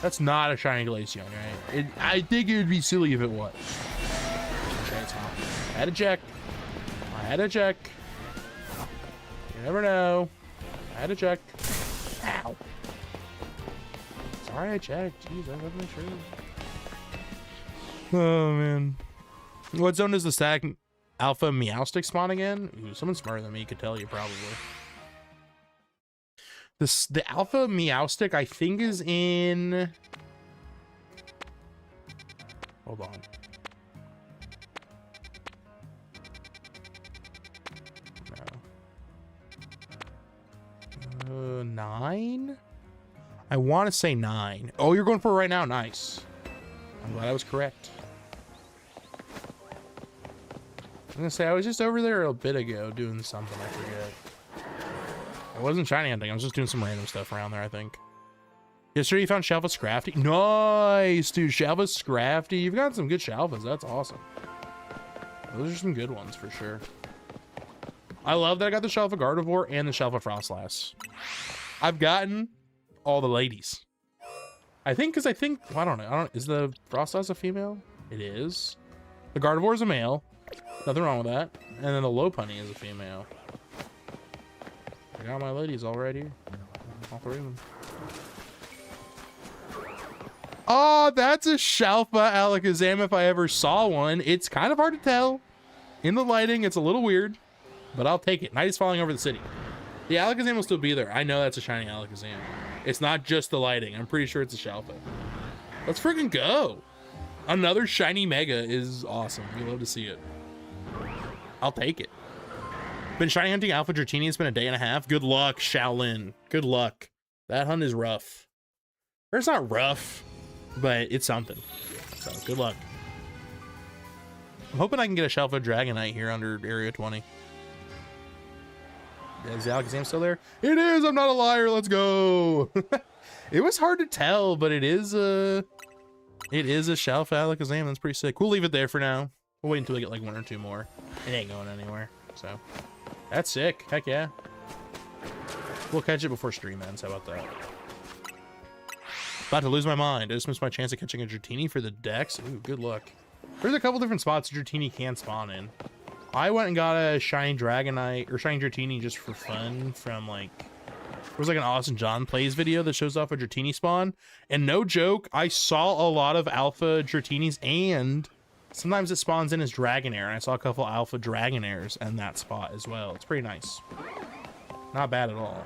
That's not a shiny Glaceon, right? I think it would be silly if it was. Okay, it's not. I had to check. I had to check. You never know. I had to check. Ow. Sorry I checked. Jeez, I wasn't sure. Oh, man. What zone does the stack alpha Meowstic spawn again? Ooh, someone smarter than me could tell you, probably. The alpha Meowstic, I think, is in... Hold on. No. 9? I want to say 9. Oh, you're going for it right now? Nice. I'm glad I was correct. I'm going to say, I was just over there a bit ago doing something, I forget. I wasn't shiny hunting. I was just doing some random stuff around there, I think. Yesterday you found Shalpha Scrafty. Nice, dude. Shalpha Scrafty. You've got some good Shalphas. That's awesome. Those are some good ones for sure. I love that I got the Shalpha Gardevoir and the Shalpha Frostlass. I've gotten all the ladies. I think, because well, I don't know. Is the Frostlass a female? It is. The Gardevoir is a male. Nothing wrong with that. And then the Lopunny is a female. I got my ladies all right here. All 3 of them. Oh, that's a Shalpha Alakazam if I ever saw one. It's kind of hard to tell. In the lighting, it's a little weird, but I'll take it. Night is falling over the city. The Alakazam will still be there. I know that's a shiny Alakazam. It's not just the lighting. I'm pretty sure it's a Shalpha. Let's freaking go. Another shiny Mega is awesome. We love to see it. I'll take it. Been shiny hunting Alpha Dratini. It's been a day and a half. Good luck, Shaolin. Good luck. That hunt is rough. Or it's not rough, but it's something. So good luck. I'm hoping I can get a Shalpha Dragonite here under Area 20. Is the Alakazam still there? It is! I'm not a liar! Let's go! It was hard to tell, but it is a Shalpha Alakazam. That's pretty sick. We'll leave it there for now. We'll wait until we get like 1 or 2 more. It ain't going anywhere, so... That's sick. Heck yeah. We'll catch it before stream ends. How about that? About to lose my mind. I just missed my chance of catching a Dratini for the Dex. Ooh, good luck. There's a couple different spots Dratini can spawn in. I went and got a shiny Dragonite or shiny Dratini just for fun from like, there was like an Austin John Plays video that shows off a Dratini spawn, and no joke, I saw a lot of alpha Dratinis, and sometimes it spawns in as Dragonair, and I saw a couple alpha Dragonairs in that spot as well. It's pretty nice. Not bad at all.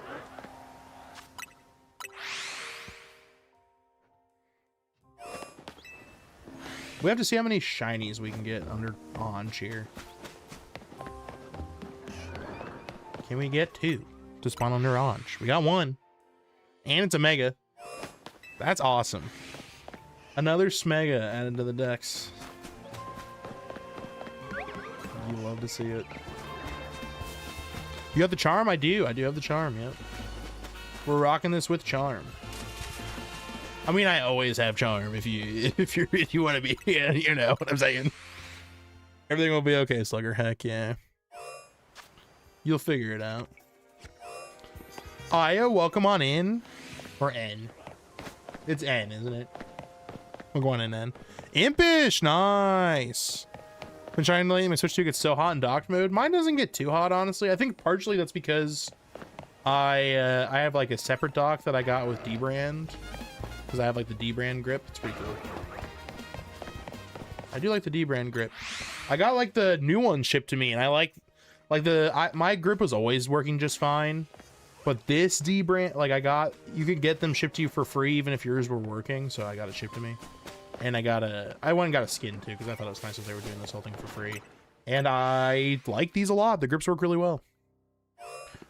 We have to see how many shinies we can get under Orange here. Can we get 2 to spawn under Orange? We got 1. And it's a Mega. That's awesome. Another Smega added to the decks. You love to see it. You have the charm? I do. I do have the charm, yep. We're rocking this with charm. I mean, I always have charm if you want to be, yeah, you know what I'm saying. Everything will be okay, Slugger. Heck yeah. You'll figure it out. Aya, welcome on in. Or N. It's N, isn't it? We're going in N. Impish, nice. Been trying to let my Switch 2 get so hot in docked mode. Mine doesn't get too hot, honestly. I think partially that's because I have like a separate dock that I got with D-Brand. Because I have like the D-Brand grip. It's pretty cool. I do like the D-Brand grip. I got like the new one shipped to me, and I like my grip was always working just fine. But this D-Brand, like you could get them shipped to you for free even if yours were working. So I got it shipped to me. And I went and got a skin too, because I thought it was nice that they were doing this whole thing for free. And I like these a lot. The grips work really well.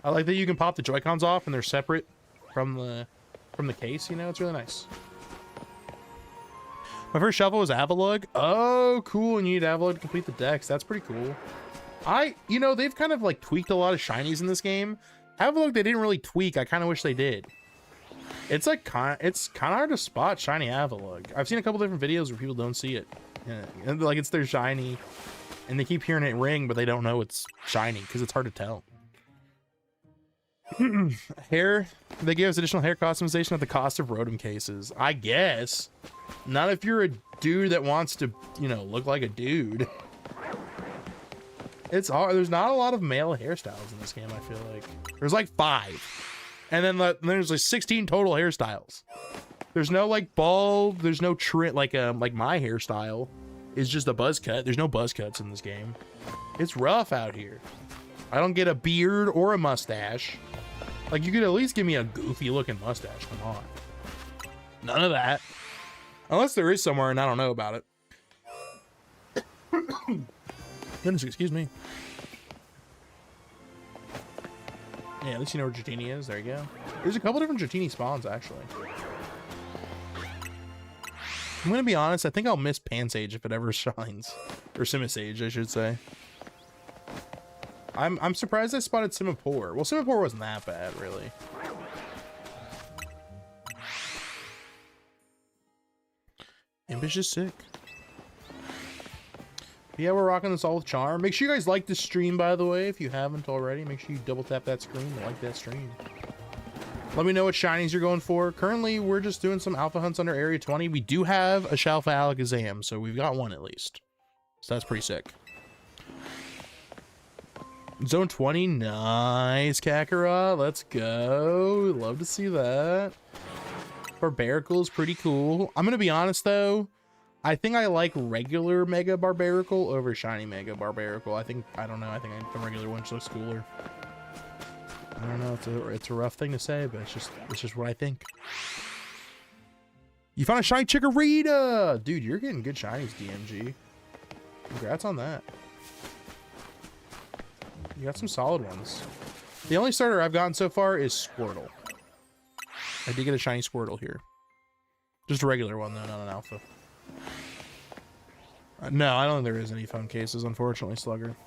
I like that you can pop the Joy-Cons off and they're separate from the case, you know, it's really nice. My first shalpha was Avalug. Oh, cool. And you need Avalug to complete the decks. That's pretty cool. You know, they've kind of like tweaked a lot of shinies in this game. Avalug, they didn't really tweak. I kind of wish they did. It's like it's kind of hard to spot shiny Avalug. I've seen a couple different videos where people don't see it. Yeah, and like it's their shiny, and they keep hearing it ring, but they don't know it's shiny because it's hard to tell. Hair, they gave us additional hair customization at the cost of Rotom cases. I guess. Not if you're a dude that wants to, you know, look like a dude. It's hard. There's not a lot of male hairstyles in this game, I feel like. There's like 5. And then there's like 16 total hairstyles. There's no like bald, there's no trim, like my hairstyle is just a buzz cut. There's no buzz cuts in this game. It's rough out here. I don't get a beard or a mustache. Like, you could at least give me a goofy looking mustache. Come on. None of that. Unless there is somewhere and I don't know about it. Goodness, excuse me. Yeah, at least you know where Dratini is. There you go. There's a couple different Dratini spawns, actually. I'm going to be honest. I think I'll miss Pansage if it ever shines. Or Simisage, I should say. I'm surprised I spotted Simipour. Well, Simipour wasn't that bad, really. Impish is sick. Yeah, we're rocking this all with charm. Make sure you guys like this stream, by the way, if you haven't already. Make sure you double tap that screen to like that stream. Let me know what shinies you're going for. Currently, we're just doing some alpha hunts under Area 20. We do have a Shalpha Alakazam, so we've got one at least. So that's pretty sick. Zone 20, nice, Kakarot. Let's go. Love to see that. Barbaracle is pretty cool. I'm gonna be honest though, I think I like regular Mega Barbaracle over shiny Mega Barbaracle. I don't know. I think the regular one just looks cooler. I don't know. It's a rough thing to say, but it's just what I think. You found a shiny Chikorita, dude. You're getting good shinies, DMG. Congrats on that. You got some solid ones. The only starter I've gotten so far is Squirtle. I did get a shiny Squirtle here. Just a regular one, though, not an alpha. No, I don't think there is any phone cases, unfortunately, Slugger.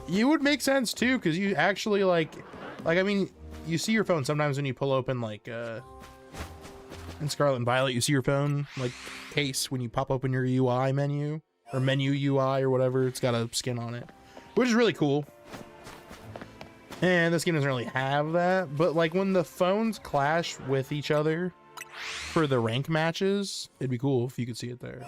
You would make sense, too, because you actually, like, I mean, you see your phone sometimes when you pull open, like, in Scarlet and Violet, you see your phone, like, case when you pop open your UI menu, or menu UI or whatever. It's got a skin on it, which is really cool. And this game doesn't really have that, but like when the phones clash with each other for the rank matches, it'd be cool if you could see it there.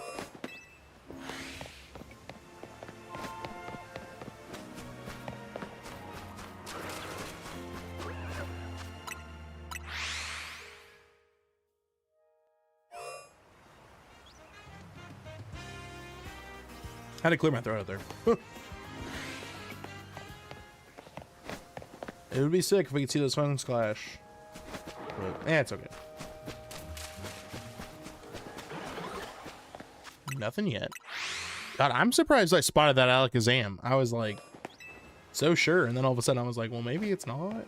Had to clear my throat out there. It would be sick if we could see those phones clash. But, it's okay. Nothing yet. God, I'm surprised I spotted that Alakazam. I was like, so sure. And then all of a sudden I was like, well, maybe it's not.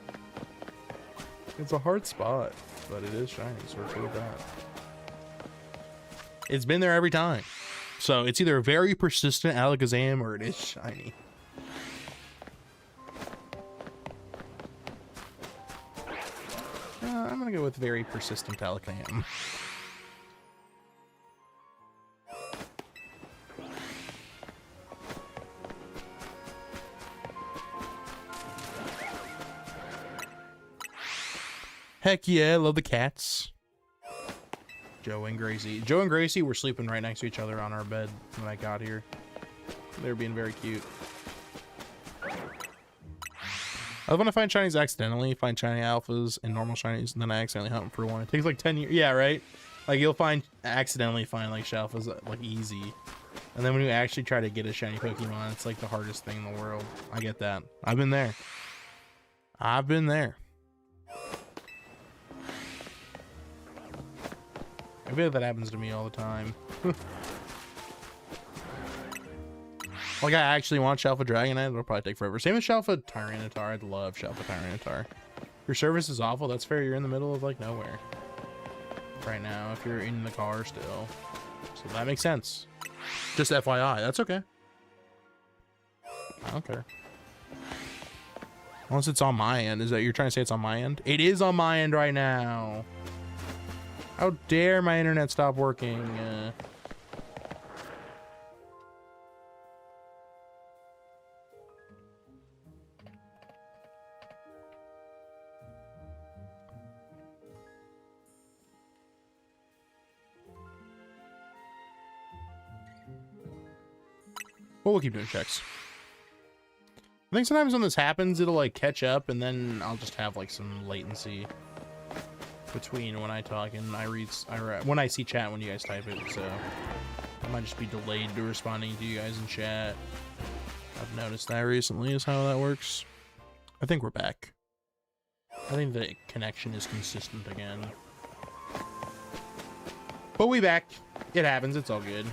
It's a hard spot, but it is shiny, so we're cool with that. It's been there every time. So it's either a very persistent Alakazam or it is shiny. I'm gonna go with very persistent Alakazam. Heck yeah, love the cats. Joe and Gracie. Joe and Gracie were sleeping right next to each other on our bed when I got here. They were being very cute. I want to find shinies accidentally, find shiny alphas and normal shinies, and then I accidentally hunt them for one. It takes like 10 years. Yeah, right? Like you'll accidentally find like shalphas like easy. And then when you actually try to get a shiny Pokemon, it's like the hardest thing in the world. I get that. I've been there. I've been there. I feel like that happens to me all the time. Like I actually want Shalpha Dragonite, it'll probably take forever. Same with Shalpha Tyranitar. I'd love Shalpha Tyranitar. Your service is awful. That's fair. You're in the middle of like nowhere right now if you're in the car still. So that makes sense. Just FYI, that's okay. I don't care. Unless it's on my end. Is that you're trying to say it's on my end? It is on my end right now. How dare my internet stop working? Well, we'll keep doing checks. I think sometimes when this happens, it'll like catch up and then I'll just have like some latency between when I talk and when I see chat when you guys type it, so I might just be delayed to responding to you guys in chat. I've noticed that recently is how that works. I think we're back. I think the connection is consistent again. But we back. It happens, it's all good.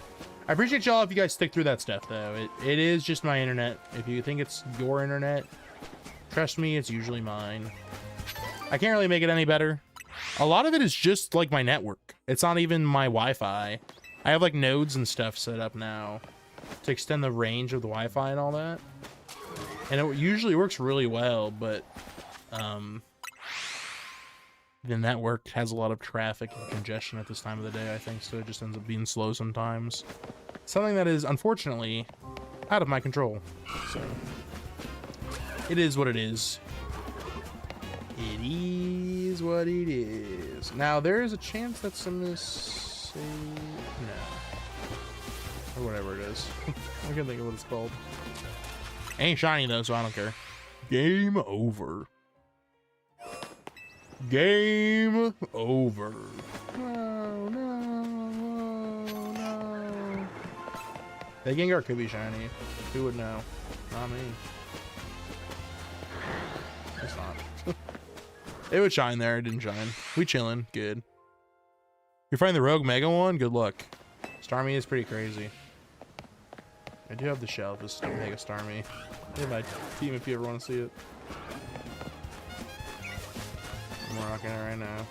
I appreciate y'all if you guys stick through that stuff though. It is just my internet. If you think it's your internet, trust me, it's usually mine. I can't really make it any better. A lot of it is just like my network. It's not even my Wi-Fi. I have like nodes and stuff set up now to extend the range of the Wi-Fi and all that. And it usually works really well, but the network has a lot of traffic and congestion at this time of the day, I think, so it just ends up being slow sometimes. Something that is unfortunately out of my control. So it is what it is. It is what it is. Now, there is a chance that some of this... no. Or whatever it is. I can't think of what it's called. Ain't shiny, though, so I don't care. Game over. Game over. No, no, no, no. That Gengar could be shiny. Who would know? Not me. It's not. It would shine there. It didn't shine. We chilling. Good. You find the Rogue Mega one? Good luck. Starmie is pretty crazy. I do have the shell of this Mega Starmie. In my team if you ever want to see it. I'm rocking it right now.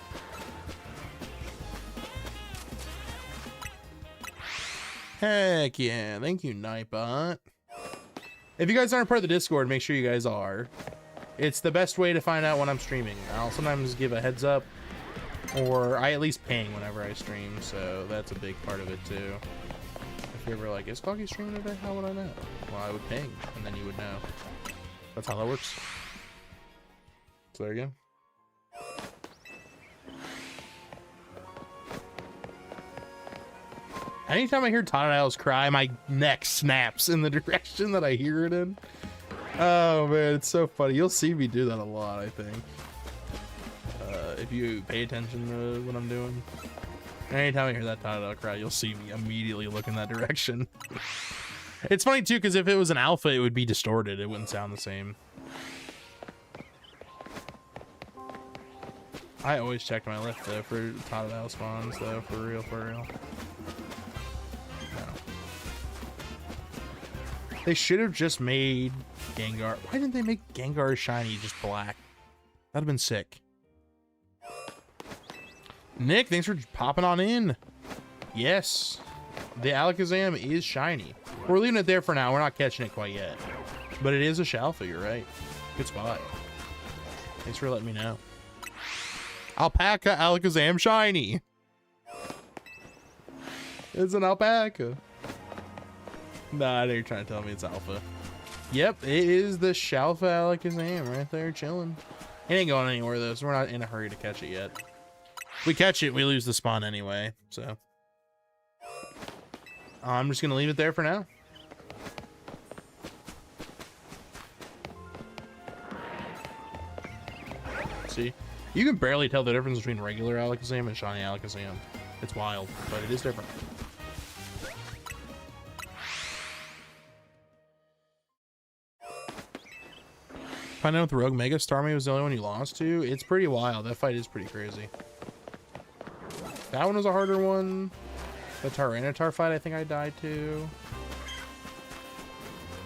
Heck yeah. Thank you, Nightbot. If you guys aren't part of the Discord, make sure you guys are. It's the best way to find out when I'm streaming. I'll sometimes give a heads up, or I at least ping whenever I stream, so that's a big part of it too. If you're ever like, is Coggy streaming today? How would I know? Well, I would ping, and then you would know. That's how that works. So there you go. Anytime I hear Totodile's cry, my neck snaps in the direction that I hear it in. Oh man, it's so funny. You'll see me do that a lot, I think. If you pay attention to what I'm doing. Anytime I hear that Totodile cry, you'll see me immediately look in that direction. It's funny too, because if it was an alpha, it would be distorted. It wouldn't sound the same. I always check my left though for Totodile spawns though, for real, for real. No. They should have just made Gengar. Why didn't they make Gengar shiny just black? That'd have been sick. Nick, thanks for popping on in. Yes, the Alakazam is shiny. We're leaving it there for now. We're not catching it quite yet, but it is a Shalpha. You're right. Good spot. Thanks for letting me know. Alpaca Alakazam shiny. It's an alpaca. Nah, I know you're trying to tell me it's alpha. Yep, it is the Shalpha Alakazam right there chilling. It ain't going anywhere though, so we're not in a hurry to catch it yet. If we catch it, we lose the spawn anyway, so I'm just gonna leave it there for now. See, you can barely tell the difference between regular Alakazam and shiny Alakazam. It's wild, but it is different. Find out with Rogue Mega Starmie was the only one you lost to. It's pretty wild. That fight is pretty crazy. That one was a harder one. The Tyranitar fight, I think I died to.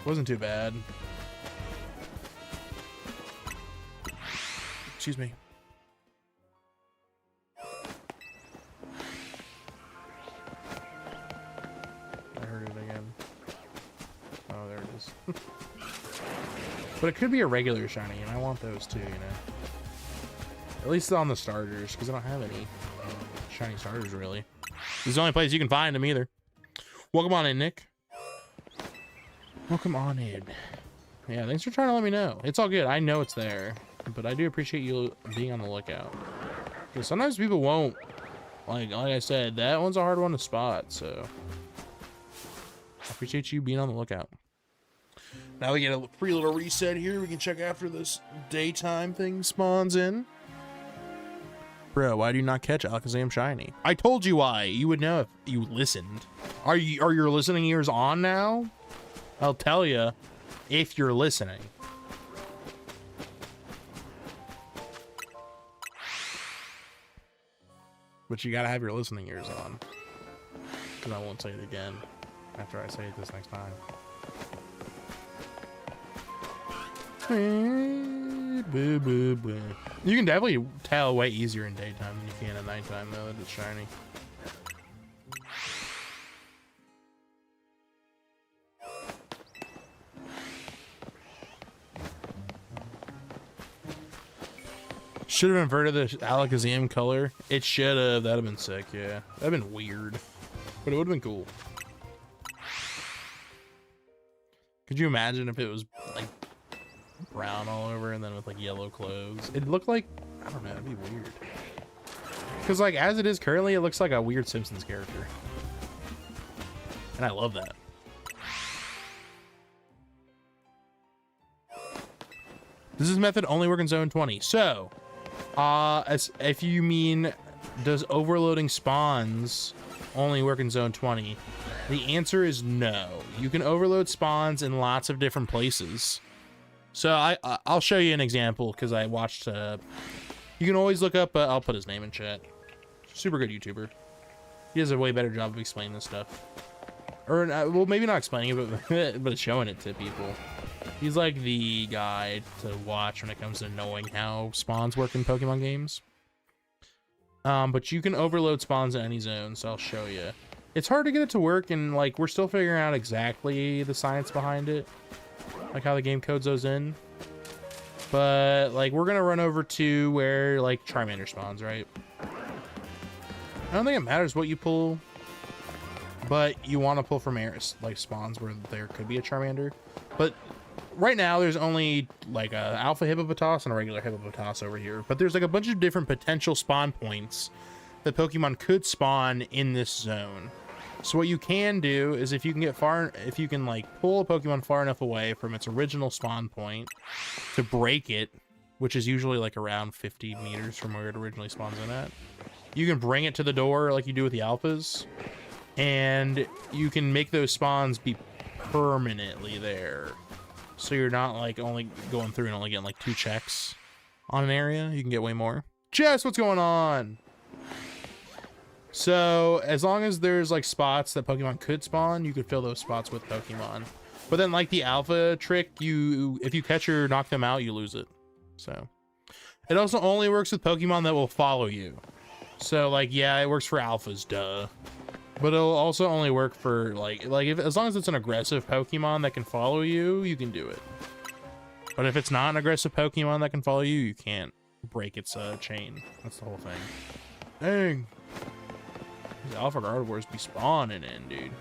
Wasn't too bad. Excuse me. I heard it again. Oh, there it is. But it could be a regular shiny, and I want those too, you know. At least on the starters, because I don't have any shiny starters, really. This is the only place you can find them, either. Welcome on in, Nick. Welcome on in. Yeah, thanks for trying to let me know. It's all good. I know it's there. But I do appreciate you being on the lookout. Because sometimes people won't. Like I said, that one's a hard one to spot, so I appreciate you being on the lookout. Now we get a free little reset here. We can check after this daytime thing spawns in. Bro, why do you not catch Alakazam shiny? I told you why. You would know if you listened. Are your listening ears on now? I'll tell you if you're listening. But you gotta have your listening ears on. Because I won't say it again after I say it this next time. Boo, boo, boo. You can definitely tell way easier in daytime than you can at nighttime, though, that it's shiny. Should have inverted the Alakazam color. It should have. That'd have been sick, yeah. That'd have been weird. But it would have been cool. Could you imagine if it was, like, brown all over and then with like yellow clothes? It looked like, I don't know, it'd be weird. Because like as it is currently, it looks like a weird Simpsons character. And I love that. Does this method only work in zone 20? So, if you mean, does overloading spawns only work in zone 20? The answer is no. You can overload spawns in lots of different places. So I'll show you an example because I watched. You can always look up. I'll put his name in chat. Super good YouTuber. He does a way better job of explaining this stuff, or well, maybe not explaining it, but showing it to people. He's like the guy to watch when it comes to knowing how spawns work in Pokemon games. But you can overload spawns in any zone, so I'll show you. It's hard to get it to work, and like we're still figuring out exactly the science behind it. Like how the game codes those in. But like we're gonna run over to where like Charmander spawns, right? I don't think it matters what you pull, but you want to pull from areas like spawns where there could be a Charmander. But right now there's only like a alpha Hippopotas and a regular Hippopotas over here. But there's like a bunch of different potential spawn points that Pokemon could spawn in this zone. So what you can do is if you can like pull a Pokemon far enough away from its original spawn point to break it, which is usually like around 50 meters from where it originally spawns in at, you can bring it to the door like you do with the alphas, and you can make those spawns be permanently there. So you're not like only going through and only getting like 2 checks on an area. You can get way more. Jess, what's going on? So as long as there's like spots that Pokemon could spawn, you could fill those spots with Pokemon. But then like the alpha trick, if you catch or knock them out, you lose it. So it also only works with Pokemon that will follow you. So like, yeah, it works for alphas, duh. But it'll also only work for like as long as it's an aggressive Pokemon that can follow you, you can do it. But if it's not an aggressive Pokemon that can follow you, you can't break its chain. That's the whole thing. Dang. These Alpha Gardevoirs be spawning in, dude.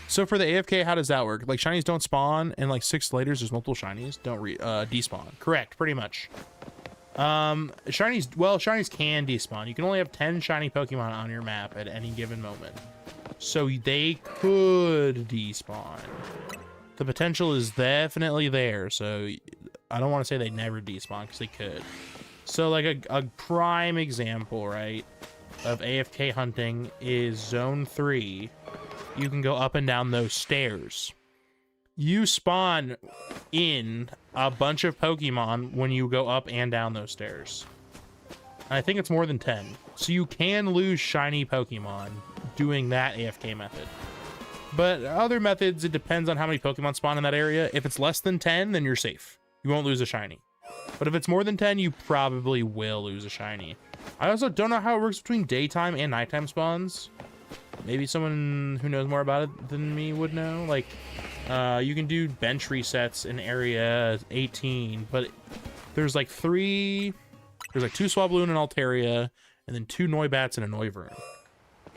So for the AFK, how does that work? Like shinies don't spawn, and like 6 laters, there's multiple shinies. Don't despawn. Correct, pretty much. Shinies can despawn. You can only have 10 shiny Pokemon on your map at any given moment. So they could despawn. The potential is definitely there. So I don't want to say they never despawn because they could. So like a prime example, right, of AFK hunting is Zone 3. You can go up and down those stairs. You spawn in a bunch of Pokemon when you go up and down those stairs. And I think it's more than 10. So you can lose shiny Pokemon doing that AFK method. But other methods, it depends on how many Pokemon spawn in that area. If it's less than 10, then you're safe. You won't lose a shiny. But if it's more than 10, you probably will lose a shiny. I also don't know how it works between daytime and nighttime spawns. Maybe someone who knows more about it than me would know. Like, you can do bench resets in area 18, but there's like 2 Swabloon and Altaria, and then 2 Noibats and a Noivern.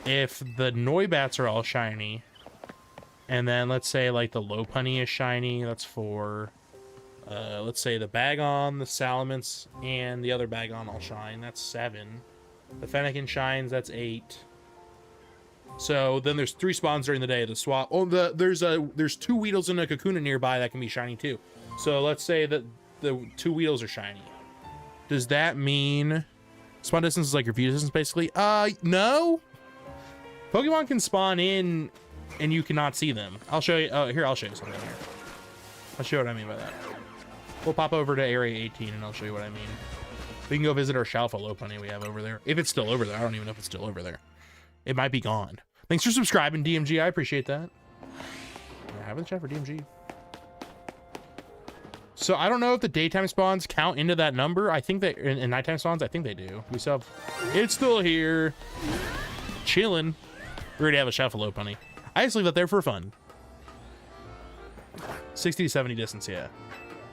If the Noibats are all shiny, and then let's say like the Lopunny is shiny, that's 4. Let's say the Bagon, the Salamence, and the other Bagon all shine, that's 7. The Fennekin shines, that's 8. So then there's 3 spawns during the day. The swap. Oh, there's 2 Weedles and a Kakuna nearby that can be shiny too. So let's say that the 2 Weedles are shiny. Does that mean spawn distance is like your view distance basically? No. Pokemon can spawn in and you cannot see them. I'll show you. Here, I'll show you something here. I'll show you what I mean by that. We'll pop over to area 18 and I'll show you what I mean. We can go visit our Shalpha Lopunny we have over there. If it's still over there. I don't even know if it's still over there. It might be gone. Thanks for subscribing, DMG. I appreciate that. Yeah, have a chat for DMG. So I don't know if the daytime spawns count into that number. I think that in nighttime spawns, I think they do. We still have, it's still here, chilling. We already have a Shalpha Lopunny. I just leave that there for fun. 60 to 70 distance, yeah.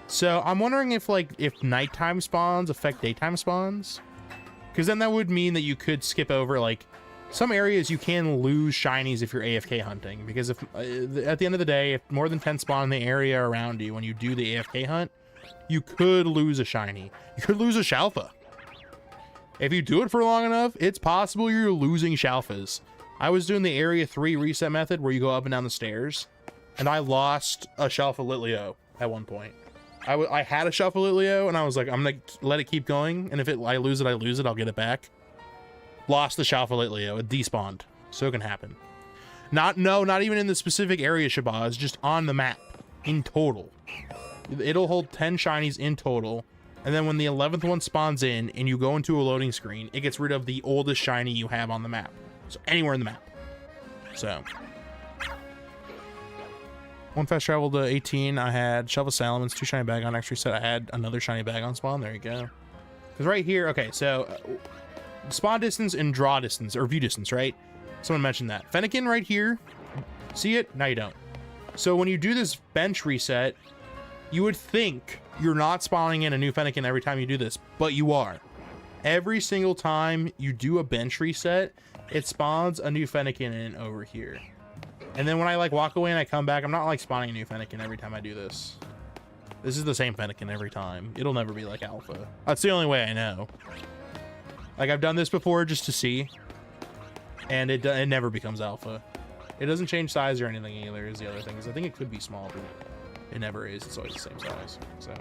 So I'm wondering if nighttime spawns affect daytime spawns, because then that would mean that you could skip over like some areas. You can lose shinies if you're AFK hunting, because if at the end of the day, if more than 10 spawn in the area around you when you do the AFK hunt, you could lose a shiny. You could lose a Shalpha. If you do it for long enough, it's possible you're losing Shalphas. I was doing the area 3 reset method where you go up and down the stairs, and I lost a Shalpha Litleo at one point. I had a Shalpha Litleo, and I was like, I'm gonna let it keep going, and if I lose it, I'll get it back. Lost the Shalpha Litleo. It despawned. So it can happen. Not even in the specific area, Shabazz, just on the map in total. It'll hold 10 shinies in total, and then when the 11th one spawns in and you go into a loading screen, it gets rid of the oldest shiny you have on the map. So anywhere in the map. So one fast travel to 18, I had Shalpha Salamence, 2 shiny Bagon. Next reset, I had another shiny Bagon spawn. There you go. Because right here, okay, so spawn distance and draw distance, or view distance, right? Someone mentioned that. Fennekin right here. See it? No, you don't. So when you do this bench reset, you would think you're not spawning in a new Fennekin every time you do this, but you are. Every single time you do a bench reset, it spawns a new Fennekin in over here. And then when I like walk away and I come back, I'm not like spawning a new Fennekin every time I do this. This is the same Fennekin every time. It'll never be like alpha. That's the only way I know. Like I've done this before just to see, and it never becomes alpha. It doesn't change size or anything either, is the other thing. I think it could be small, but it never is. It's always the same size. So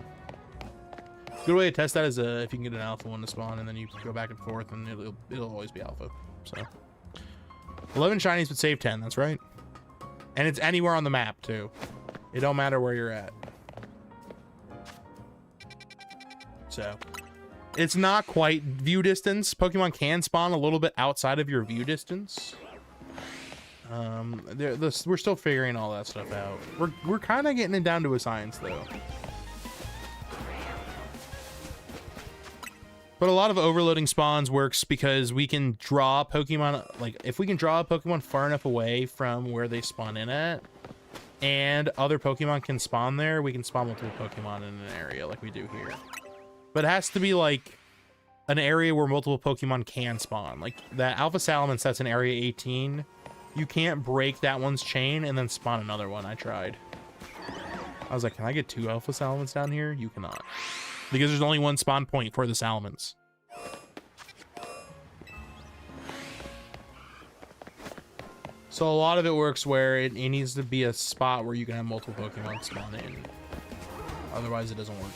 good way to test that is if you can get an alpha one to spawn, and then you go back and forth, and it'll always be alpha. So 11 shinies, but save 10. That's right. And it's anywhere on the map, too. It don't matter where you're at. So, it's not quite view distance. Pokemon can spawn a little bit outside of your view distance. We're still figuring all that stuff out. We're kind of getting it down to a science, though. But a lot of overloading spawns works because we can draw Pokemon, like if we can draw a Pokemon far enough away from where they spawn in at, and other Pokemon can spawn there, we can spawn multiple Pokemon in an area like we do here. But it has to be like an area where multiple Pokemon can spawn. Like that Alpha Salamence that's in area 18, you can't break that one's chain and then spawn another one. I tried. I was like, can I get 2 Alpha Salamence down here? You cannot. Because there's only one spawn point for the Salamence. So a lot of it works where it needs to be a spot where you can have multiple Pokemon spawn in. Otherwise, it doesn't work.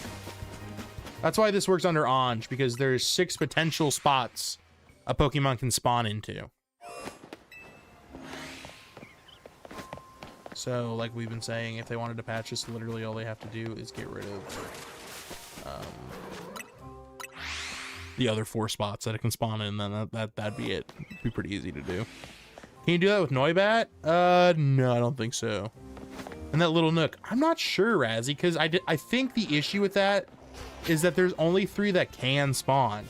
That's why this works under Anj, because there's 6 potential spots a Pokemon can spawn into. So, like we've been saying, if they wanted to patch this, literally all they have to do is get rid of the other 4 spots that it can spawn in, then that'd be it. It'd be pretty easy to do. Can you do that with Noibat? No, I don't think so. And that little Nook, I'm not sure, Razzie, because I think the issue with that is that there's only 3 that can spawn.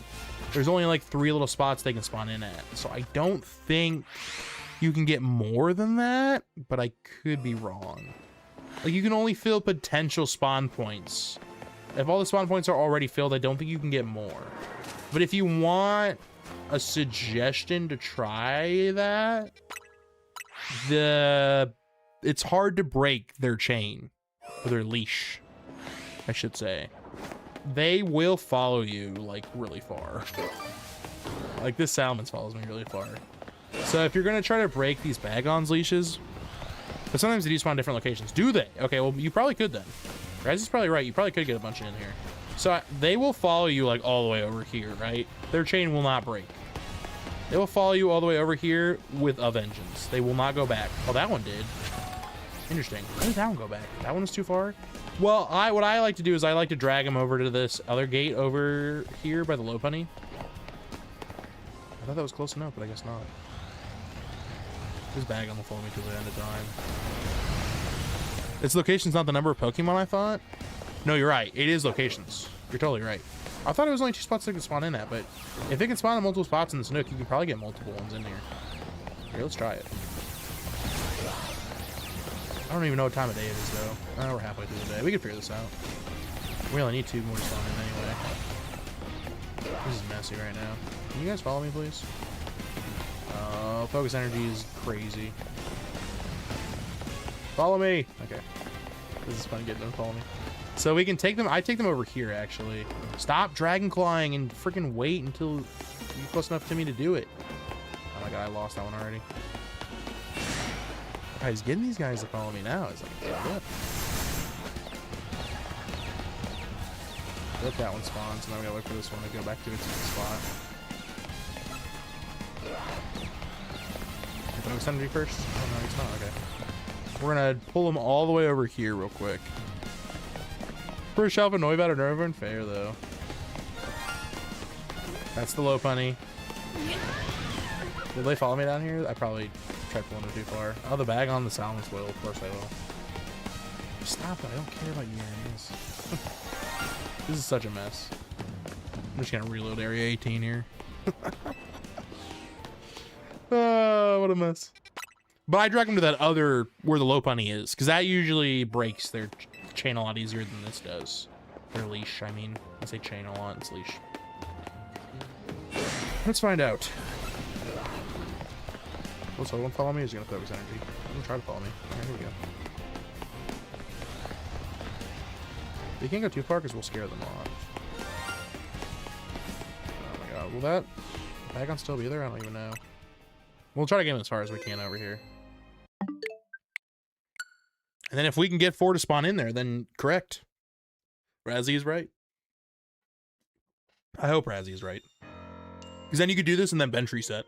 There's only like 3 little spots they can spawn in at. So I don't think you can get more than that, but I could be wrong. Like you can only fill potential spawn points. If all the spawn points are already filled, I don't think you can get more. But if you want a suggestion to try that, it's hard to break their chain, or their leash, I should say. They will follow you like really far. Like this Salamence follows me really far. So if you're gonna try to break these Bagon's leashes, but sometimes they do spawn different locations. Do they? Okay, well you probably could then. Raz is probably right. You probably could get a bunch in here. So they will follow you like all the way over here, right? Their chain will not break. They will follow you all the way over here with a vengeance. They will not go back. Oh, that one did. Interesting. Why did that one go back? That one was too far? Well, what I like to do is I like to drag them over to this other gate over here by the Lopunny. I thought that was close enough, but I guess not. This Bagon will follow me till the end of time. Its location's not the number of Pokemon I thought? No, you're right. It is locations. You're totally right. I thought it was only 2 spots they could spawn in at, but if it can spawn in multiple spots in this Nook, you can probably get multiple ones in here. Here, let's try it. I don't even know what time of day it is, though. Oh, we're halfway through the day. We can figure this out. We only need 2 more to spawn in anyway. This is messy right now. Can you guys follow me, please? Focus energy is crazy. Follow me! Okay. This is fun getting them to follow me. So we can take them. I take them over here, actually. Stop dragon clawing and freaking wait until you're close enough to me to do it. Oh my god, I lost that one already. Guys, getting these guys to follow me now is like, yeah. Let that one spawn, so now we gotta look for this one to go back to its spot. Focus energy first? Oh no, it's not. Okay. We're gonna pull them all the way over here real quick. For Shalpha, Noibat, or Nerva and Fair, though. That's the Lopunny. Will they follow me down here? I probably tried pulling it too far. Oh, the bag on the Salamence will. Of course I will. Stop it. I don't care about you guys. This is such a mess. I'm just gonna reload area 18 here. Oh, what a mess. But I drag them to that other, where the Lopunny is, because that usually breaks their chain a lot easier than this does. Their leash, I mean. I say chain a lot, it's leash. Let's find out. Will someone follow me, or is he gonna focus energy? I'm gonna try to follow me. Alright, here we go. You can't go too far because we'll scare them off. Oh my god, will that Bagon still be there? I don't even know. We'll try to get him as far as we can over here. And then if we can get 4 to spawn in there, then correct. Razzie is right. I hope Razzie is right. Because then you could do this and then bench reset.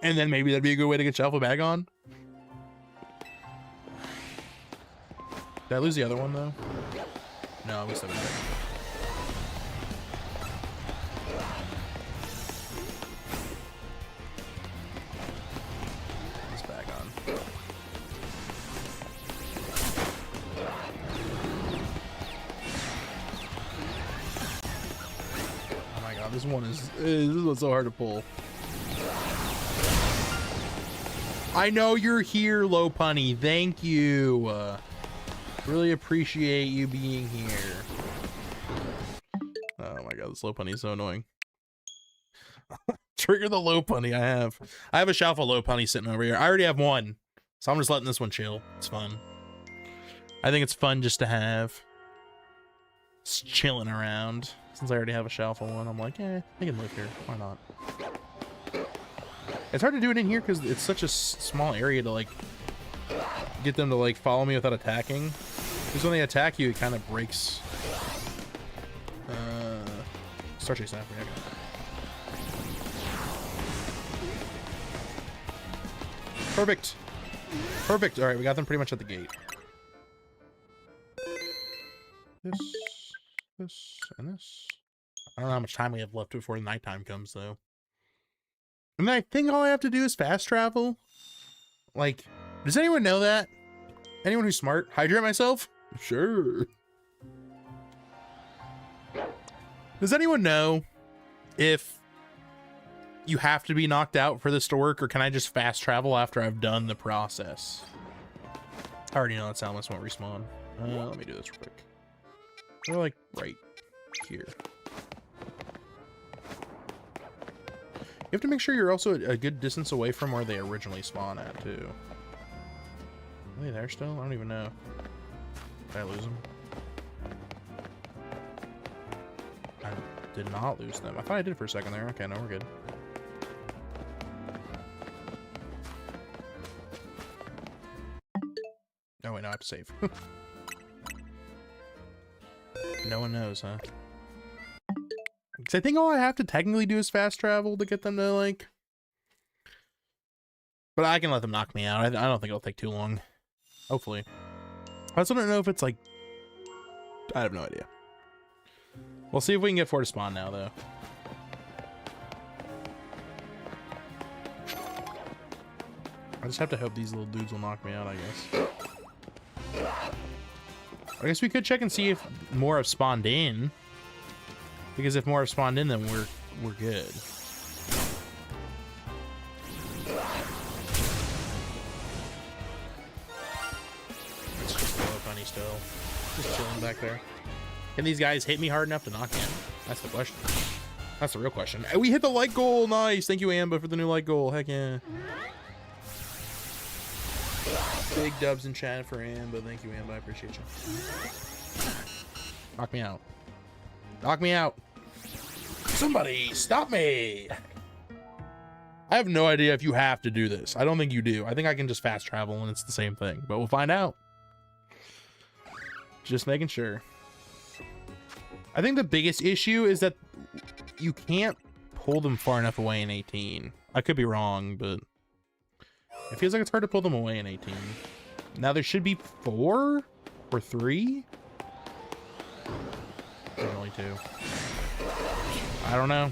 And then maybe that'd be a good way to get shalpha back on. Did I lose the other one though? No, we still got it. It's back on. Oh my god, this one's so hard to pull. I know you're here, Low Punny. Thank you. Really appreciate you being here. Oh my god, this Low Punny is so annoying. Trigger the Low Punny. I have a shalpha Low Punny sitting over here. I already have one, so I'm just letting this one chill. It's fun. I think it's fun just to have. Just chilling around. Since I already have a shalpha one, I'm like, I can live here. Why not? It's hard to do it in here because it's such a small area to like get them to like follow me without attacking. Because when they attack you, it kind of breaks. Start chasing after me. Okay. Perfect. Perfect. All right, we got them pretty much at the gate. This, and this. I don't know how much time we have left before nighttime comes, though. And I think all I have to do is fast travel. Like, does anyone know that? Anyone who's smart? Hydrate myself? Sure. Does anyone know if you have to be knocked out for this to work, or can I just fast travel after I've done the process? I already know that Salmus won't respawn. Let me do this real quick. They're like right here. You have to make sure you're also a good distance away from where they originally spawn at, too. Are they there still? I don't even know. Did I lose them? I did not lose them. I thought I did for a second there. Okay, no, we're good. Oh, wait, no, I have to save. No one knows, huh? Because I think all I have to technically do is fast travel to get them to, like... But I can let them knock me out. I don't think it'll take too long. Hopefully. I also don't know if it's, like... I have no idea. We'll see if we can get 4 to spawn now, though. I just have to hope these little dudes will knock me out, I guess. I guess we could check and see if more have spawned in. Because if more have spawned in, then we're good. It's just Low Punny still. Just chilling back there. Can these guys hit me hard enough to knock me out? That's the question. That's the real question. We hit the like goal. Nice. Thank you, Amba, for the new like goal. Heck yeah. Big dubs in chat for Amba. Thank you, Amba. I appreciate you. Knock me out. Knock me out. Somebody stop me. I have no idea if you have to do this. I don't think you do. I think I can just fast travel and it's the same thing, but we'll find out. Just making sure. I think the biggest issue is that you can't pull them far enough away in 18. I could be wrong, but it feels like it's hard to pull them away in 18. Now there should be 4 or 3. There's only 2. I don't know.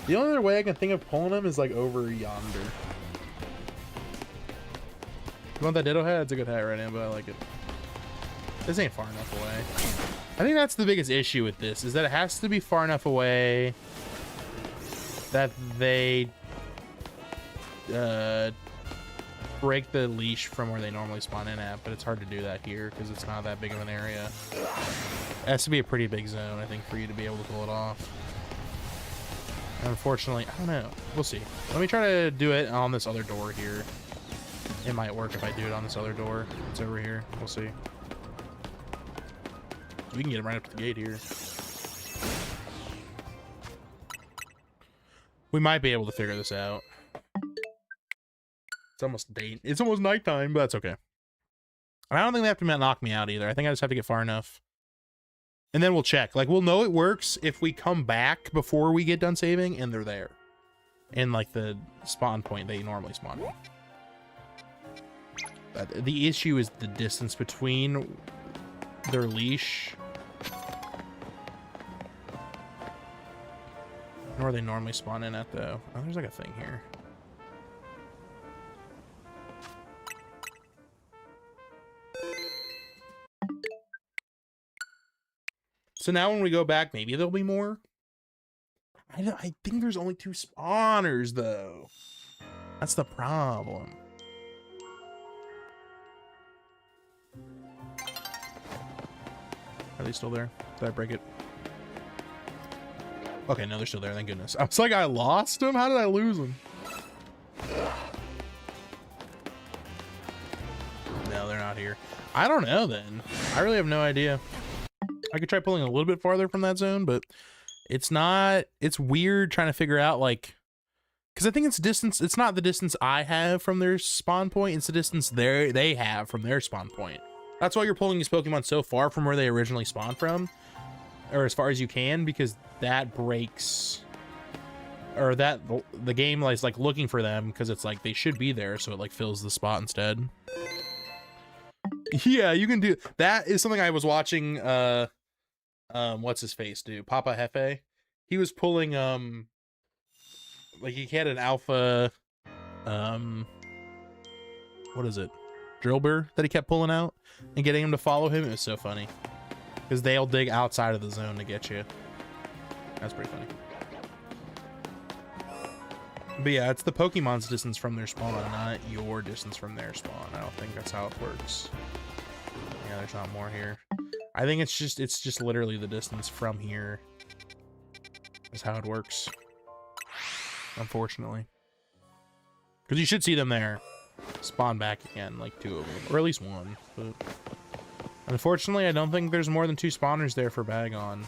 The only other way I can think of pulling them is like over yonder. You want that ditto hat? It's a good hat right now, but I like it. This ain't far enough away. I think that's the biggest issue with this, is that it has to be far enough away that they break the leash from where they normally spawn in at, but it's hard to do that here because it's not that big of an area. It has to be a pretty big zone, I think, for you to be able to pull it off. Unfortunately, I don't know. We'll see. Let me try to do it on this other door here. It might work if I do it on this other door. It's over here. We'll see. We can get him right up to the gate here. We might be able to figure this out. It's almost date. It's almost nighttime, but that's okay. And I don't think they have to knock me out either. I think I just have to get far enough. And then we'll check. Like, we'll know it works if we come back before we get done saving and they're there. in like the spawn point they normally spawn in. The issue is the distance between their leash and where they normally spawn in at, though. Oh, there's like a thing here. So now when we go back, maybe there'll be more. I think there's only 2 spawners, though. That's the problem. Are they still there? Did I break it? Okay, no, they're still there. Thank goodness. I was like, I lost them? How did I lose them? No, they're not here. I don't know, then. I really have no idea. I could try pulling a little bit farther from that zone, but it's not... It's weird trying to figure out, like... Because I think it's distance... It's not the distance I have from their spawn point. It's the distance they have from their spawn point. That's why you're pulling these Pokemon so far from where they originally spawned from. Or as far as you can, because that breaks... Or that... The game is, like, looking for them, because it's like, they should be there, so it, like, fills the spot instead. Yeah, you can do... That is something I was watching, what's his face do? Papa Hefe. He was pulling, like, he had an alpha, what is it? Drillbur that he kept pulling out and getting him to follow him. It was so funny. Because they'll dig outside of the zone to get you. That's pretty funny. But yeah, it's the Pokemon's distance from their spawn, not your distance from their spawn. I don't think that's how it works. Yeah, there's not more here. I think it's just literally the distance from here is how it works. Unfortunately. Because you should see them there. Spawn back again, like 2 of them. Or at least 1. But unfortunately, I don't think there's more than 2 spawners there for Bagon.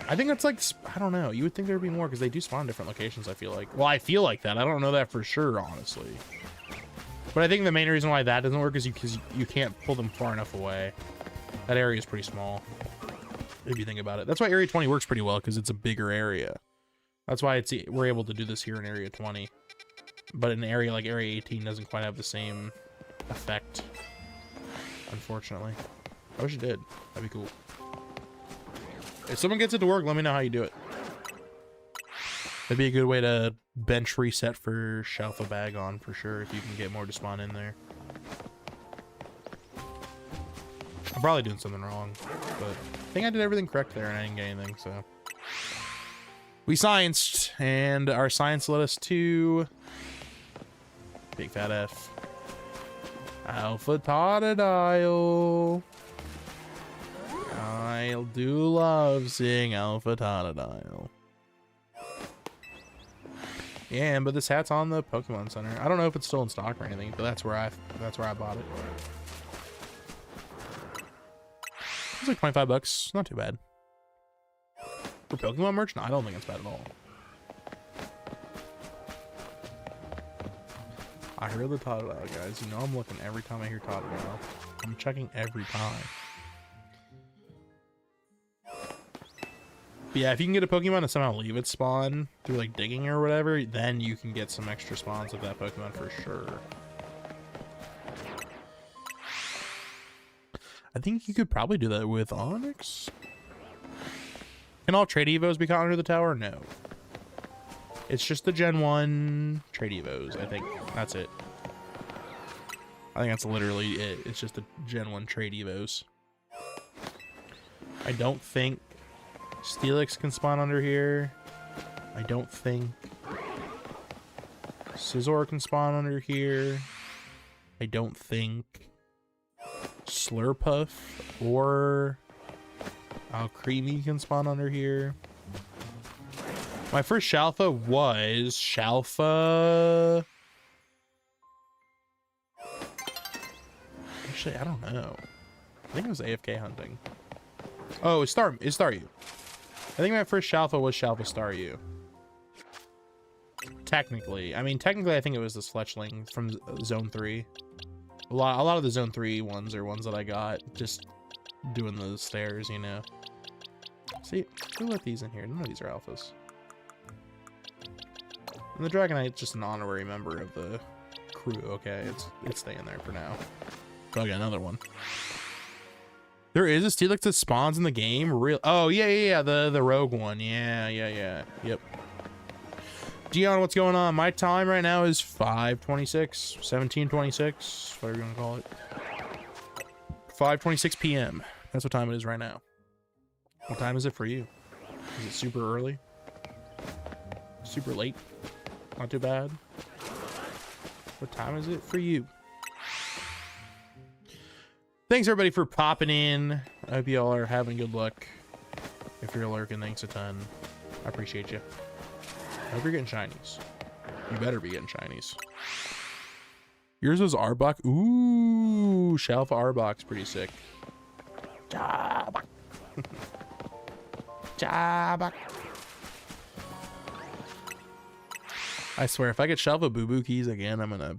I think it's like, I don't know. You would think there'd be more because they do spawn in different locations, I feel like. Well, I feel like that. I don't know that for sure, honestly. But I think the main reason why that doesn't work is because you can't pull them far enough away. That area is pretty small, if you think about it. That's why Area 20 works pretty well, because it's a bigger area. That's why we're able to do this here in Area 20. But an area like Area 18 doesn't quite have the same effect, unfortunately. I wish it did. That'd be cool. If someone gets it to work, let me know how you do it. That'd be a good way to bench reset for Shalpha Bagon for sure, if you can get more to spawn in there. I'm probably doing something wrong, but I think I did everything correct there and I didn't get anything, so. We scienced, and our science led us to Big Fat F. Alpha Totodile. I do love seeing Alpha Totodile. Yeah, but this hat's on the Pokemon Center. I don't know if it's still in stock or anything, but that's where I bought it. It's like 25 bucks. Not too bad. For Pokemon merch? No, I don't think it's bad at all. I heard the Totodile, guys. You know I'm looking every time I hear Totodile. I'm checking every time. But yeah, if you can get a Pokemon to somehow leave its spawn through like digging or whatever, then you can get some extra spawns of that Pokemon for sure. I think you could probably do that with Onix. Can all trade Evos be caught under the tower? No. It's just the Gen 1 trade Evos, I think. That's it. I think that's literally it. It's just the Gen 1 trade Evos. I don't think Steelix can spawn under here. I don't think Scizor can spawn under here. I don't think Slurpuff or Creamy can spawn under here. My first Shalpha was Shalpha. Actually, I don't know. I think it was AFK hunting. Oh, it's Staryu. I think my first Shalpha was Shalpha Staryu. Technically. I mean, technically, I think it was this Fletchling from Zone 3. A lot of the Zone 3 ones are ones that I got just doing the stairs, you know. See, who let these in here? None of these are alphas. And the Dragonite's just an honorary member of the crew. Okay, it's staying there for now. So I got another one. There is a Steelix that spawns in the game. Real? Oh yeah. The rogue one. Yeah. Yep. Dion, what's going on? My time right now is 5:26, 17:26, whatever you want to call it. 5:26 p.m. That's what time it is right now. What time is it for you? Is it super early? Super late? Not too bad? What time is it for you? Thanks everybody for popping in. I hope you all are having good luck. If you're lurking, thanks a ton. I appreciate you. I hope you're getting shinies. You better be getting shinies. Yours was Arbok. Ooh, Shalpha Arbok's pretty sick. Jabak. Jabak. I swear, if I get Shalpha Boo Boo keys again, I'm gonna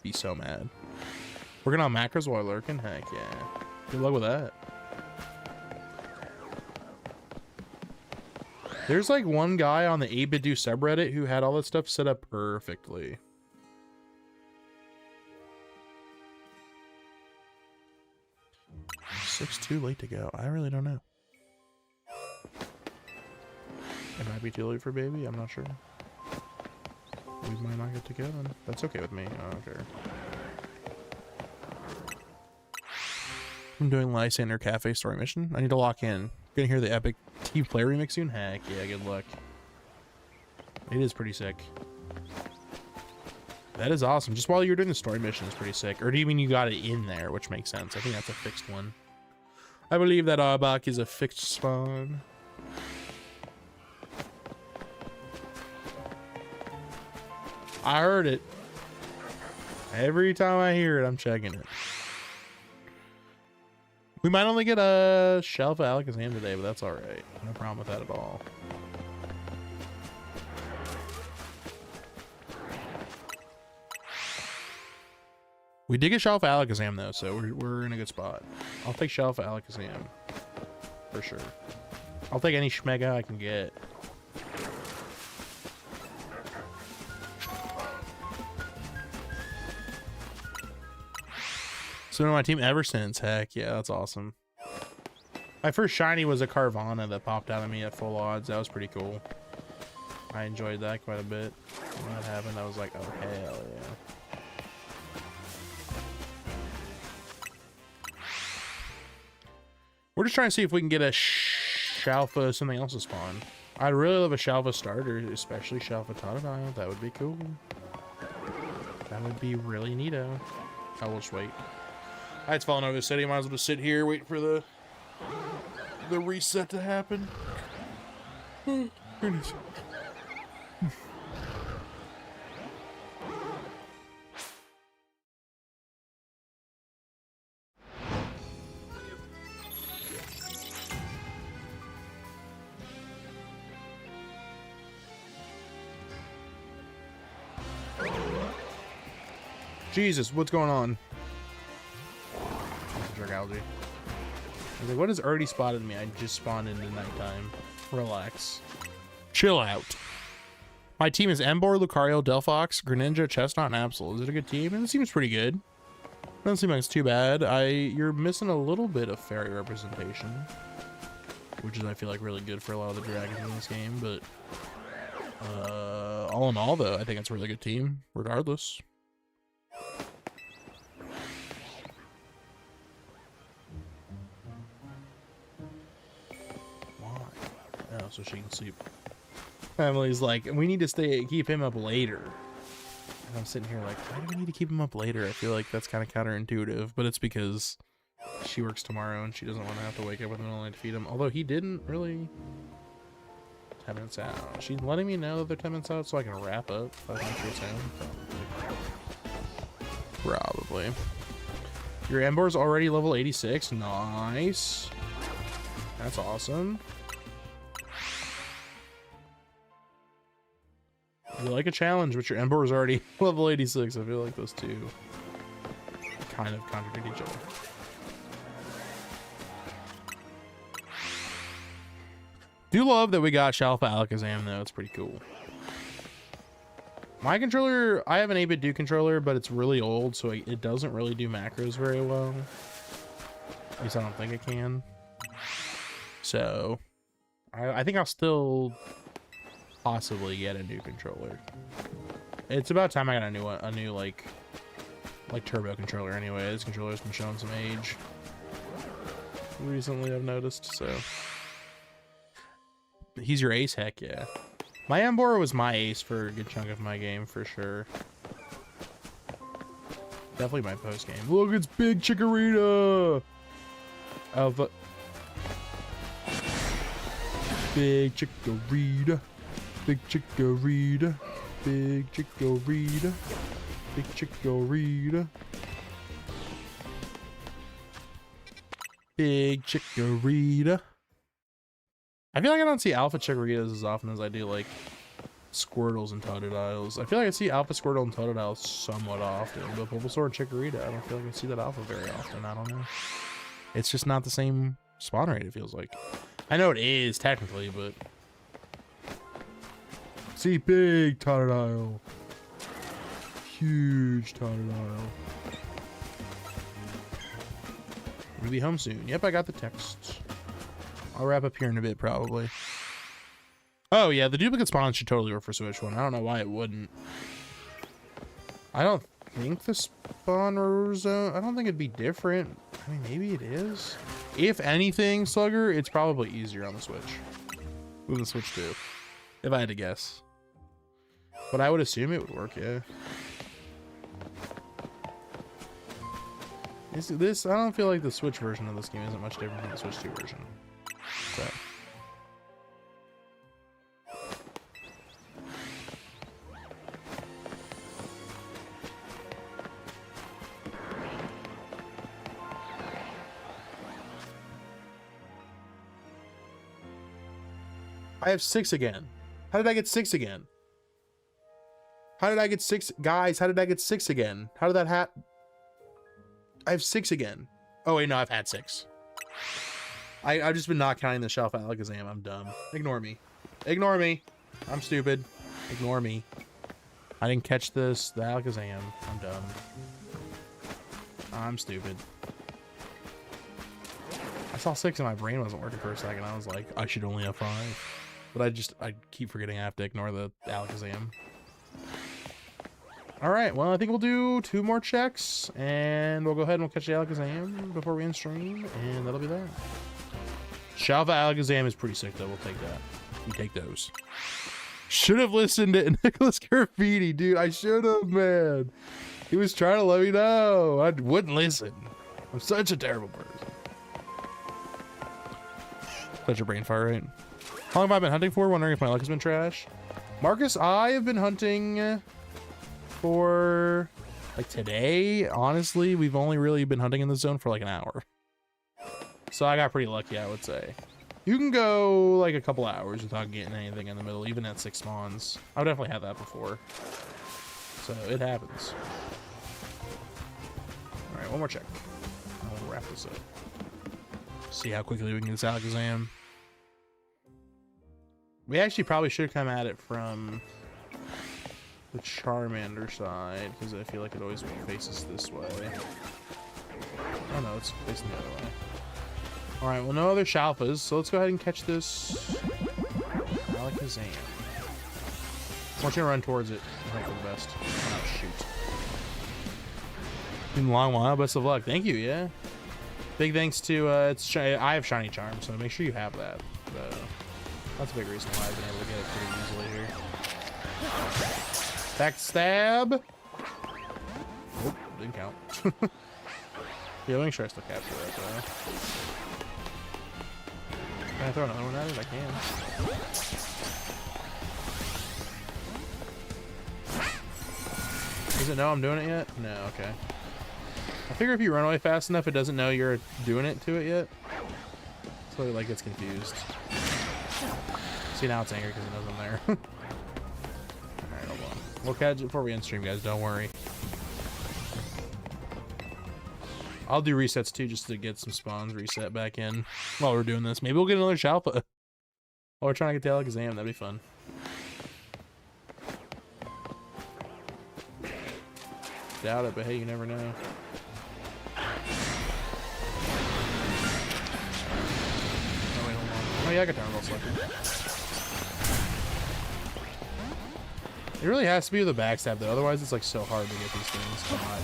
be so mad. Working on macros while lurking? Heck yeah. Good luck with that. There's like one guy on the 8BitDo subreddit who had all that stuff set up perfectly. Six too late to go. I really don't know. It might be too late for baby. I'm not sure. We might not get to go then. That's okay with me. I don't care. I'm doing Lysander Cafe story mission. I need to lock in. Gonna hear the epic Team Play remix soon? Heck yeah, good luck. It is pretty sick. That is awesome. Just while you're doing the story mission is pretty sick. Or do you mean you got it in there, which makes sense. I think that's a fixed one. I believe that Arbok is a fixed spawn. I heard it. Every time I hear it, I'm checking it. We might only get a Shalpha Alakazam today, but that's alright. No problem with that at all. We did get Shalpha Alakazam though, so we're in a good spot. I'll take Shalpha Alakazam. For sure. I'll take any Shmega I can get. Been on my team ever since. Heck yeah, that's awesome. My first shiny was a Carvana that popped out of me at full odds. That was pretty cool. I enjoyed that quite a bit. When that happened, I was like, oh hell yeah. We're just trying to see if we can get a Shalpha something else to spawn. I'd really love a Shalpha starter, especially Shalpha Totodile. That would be cool. That would be really neato. I'll just wait. It's falling over the city. Might as well just sit here, wait for the reset to happen. Goodness. Jesus, what's going on? Algae. I was like, what has already spotted me? I just spawned into nighttime. Relax. Chill out. My team is Emboar, Lucario, Delphox, Greninja, Chestnut, and Absol. Is it a good team? It seems pretty good. Doesn't seem like it's too bad. You're missing a little bit of fairy representation, which is, I feel like, really good for a lot of the dragons in this game, but all in all, though, I think it's a really good team, regardless. So she can sleep. Emily's like, we need to keep him up later. And I'm sitting here like, why do we need to keep him up later? I feel like that's kind of counterintuitive, but it's because she works tomorrow and she doesn't want to have to wake up with him and to feed him. Although he didn't really. 10 minutes out. She's letting me know that they're 10 minutes out so I can wrap up. I think she's him. Probably. Your Emboar's already level 86. Nice. That's awesome. You like a challenge, but your Emboar is already level 86. I feel like those two kind of contradict each other. Do love that we got Shalpha Alakazam though. It's pretty cool. My controller, I have an 8-bit Duke controller, but it's really old, so it doesn't really do macros very well. At least I don't think it can. So, I think I'll still possibly get a new controller. It's about time I got a new like turbo controller anyway. This controller's been showing some age recently, I've noticed, so. He's your ace? Heck yeah. My Ambora was my ace for a good chunk of my game, for sure. Definitely my post game. Look, it's Big Chikorita! Alpha. Big Chikorita. Big Chikorita. Big Chikorita. Big Chikorita. Big Chikorita. I feel like I don't see Alpha Chikoritas as often as I do like Squirtles and Totodiles. I feel like I see Alpha Squirtle and Totodile somewhat often, but Bulbasaur and Chikorita, I don't feel like I see that Alpha very often. I don't know. It's just not the same spawn rate, it feels like. I know it is technically, but see big Totodile. Huge Totodile. We'll be home soon. Yep, I got the text. I'll wrap up here in a bit, probably. Oh, yeah, the duplicate spawns should totally work for Switch 1. I don't know why it wouldn't. I don't think the spawner zone... I don't think it'd be different. I mean, maybe it is. If anything, Slugger, it's probably easier on the Switch. With the Switch 2. If I had to guess. But I would assume it would work, yeah. This I don't feel like the Switch version of this game isn't much different from the Switch 2 version. So. I have 6 again. How did I get 6 again? How did I get 6? Guys, how did I get 6 again? How did that happen? I have 6 again. Oh, wait, no, I've had 6. I've just been not counting the shalpha Alakazam. I'm dumb. Ignore me. Ignore me. I'm stupid. Ignore me. I didn't catch the Alakazam. I'm dumb. I'm stupid. I saw 6 and my brain wasn't working for a second. I was like, I should only have 5. But I keep forgetting I have to ignore the Alakazam. Alright, well, I think we'll do 2 more checks. And we'll go ahead and we'll catch the Alakazam before we end stream. And that'll be that. Shalpha Alakazam is pretty sick, though. We'll take that. We take those. Should have listened to Nicholas Graffiti, dude. I should have, man. He was trying to let me know. I wouldn't listen. I'm such a terrible person. Such a brain fire, right? How long have I been hunting for? Wondering if my luck has been trash. Marcus, I have been hunting for like today. Honestly, we've only really been hunting in the zone for like an hour. So I got pretty lucky, I would say. You can go like a couple hours without getting anything in the middle, even at 6 spawns. I've definitely had that before. So it happens. All right, one more check. I'll wrap this up. See how quickly we can get this Alakazam. We actually probably should come at it from the Charmander side, because I feel like it always faces this way. Oh no, it's facing the other way. Alright, well, no other Shalphas, so let's go ahead and catch this Alakazam. I want you to run towards it and hope for the best. Oh, shoot. Been a long while, best of luck. Thank you, yeah. Big thanks to, I have Shiny Charm, so make sure you have that. That's a big reason why I've been able to get it pretty easily here. Backstab! Oh, didn't count. Yeah, make sure I still capture that, though. Can I throw another one at it? I can. Does it know I'm doing it yet? No, okay. I figure if you run away fast enough, it doesn't know you're doing it to it yet. So it like gets confused. See, now it's angry because it knows I'm there. Alright, hold on. We'll catch it before we end stream, guys. Don't worry. I'll do resets too, just to get some spawns reset back in while we're doing this. Maybe we'll get another Shalpha. While we're trying to get the Alakazam, that'd be fun. Doubt it, but hey, you never know. Oh, wait, hold on. Oh, yeah, I got Downwell selected. It really has to be with a backstab, though. Otherwise, it's like so hard to get these things. Come on.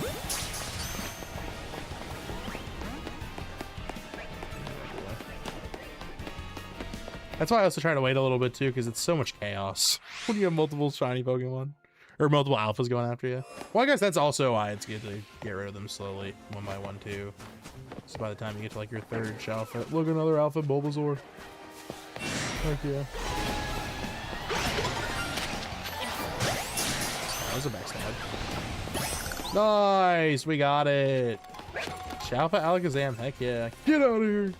That's why I also try to wait a little bit too, because it's so much chaos when you have multiple shiny Pokemon or multiple alphas going after you. Well, I guess that's also why it's good to get rid of them slowly, one by one too. So by the time you get to like your third shalpha, look, another alpha Bulbasaur. Heck yeah. That was a backstab. Nice, we got it. Shalpha Alakazam, heck yeah. Get out of here.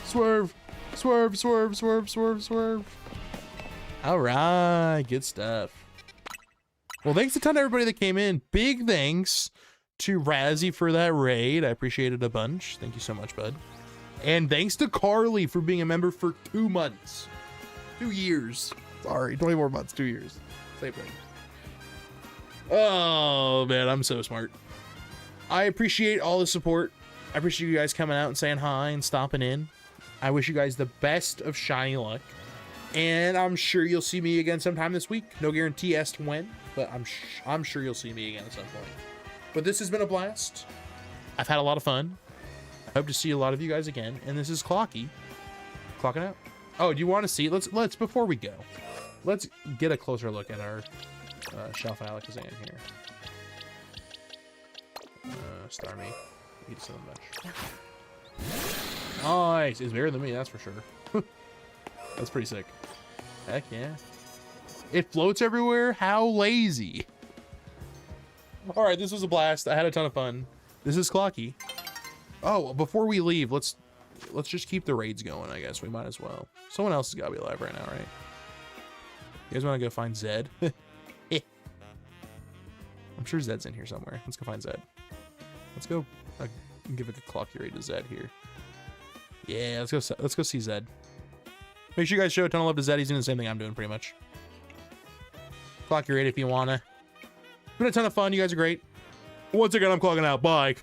Swerve. Swerve, swerve, swerve, swerve, swerve. All right, good stuff. Well, thanks a ton to everybody that came in. Big thanks to Razzie for that raid. I appreciate it a bunch. Thank you so much, bud. And thanks to Carly for being a member for 2 months. 2 years. Sorry, 20 more months, 2 years. Same thing. Oh, man, I'm so smart. I appreciate all the support. I appreciate you guys coming out and saying hi and stopping in. I wish you guys the best of shiny luck, and I'm sure you'll see me again sometime this week. No guarantee as to when, but I'm sure you'll see me again at some point. But this has been a blast. I've had a lot of fun. I hope to see a lot of you guys again. And this is Clocky, clocking out. Oh, do you want to see? Let's before we go, let's get a closer look at our Shalpha Alakazam here. Starmie, eat some bunch. Nice. It's bigger than me, that's for sure. That's pretty sick. Heck yeah. It floats everywhere. How lazy. All right, this was a blast. I had a ton of fun. This is Clocky. Oh, before we leave, let's just keep the raids going, I guess. We might as well. Someone else has got to be alive right now, right? You guys want to go find Zed? I'm sure Zed's in here somewhere. Let's go find Zed. Let's go give a Clocky raid to Zed here. Yeah, let's go see Zed. Make sure you guys show a ton of love to Zed. He's doing the same thing I'm doing pretty much. Clock your rate if you wanna. It's been a ton of fun. You guys are great. Once again, I'm clocking out. Bye.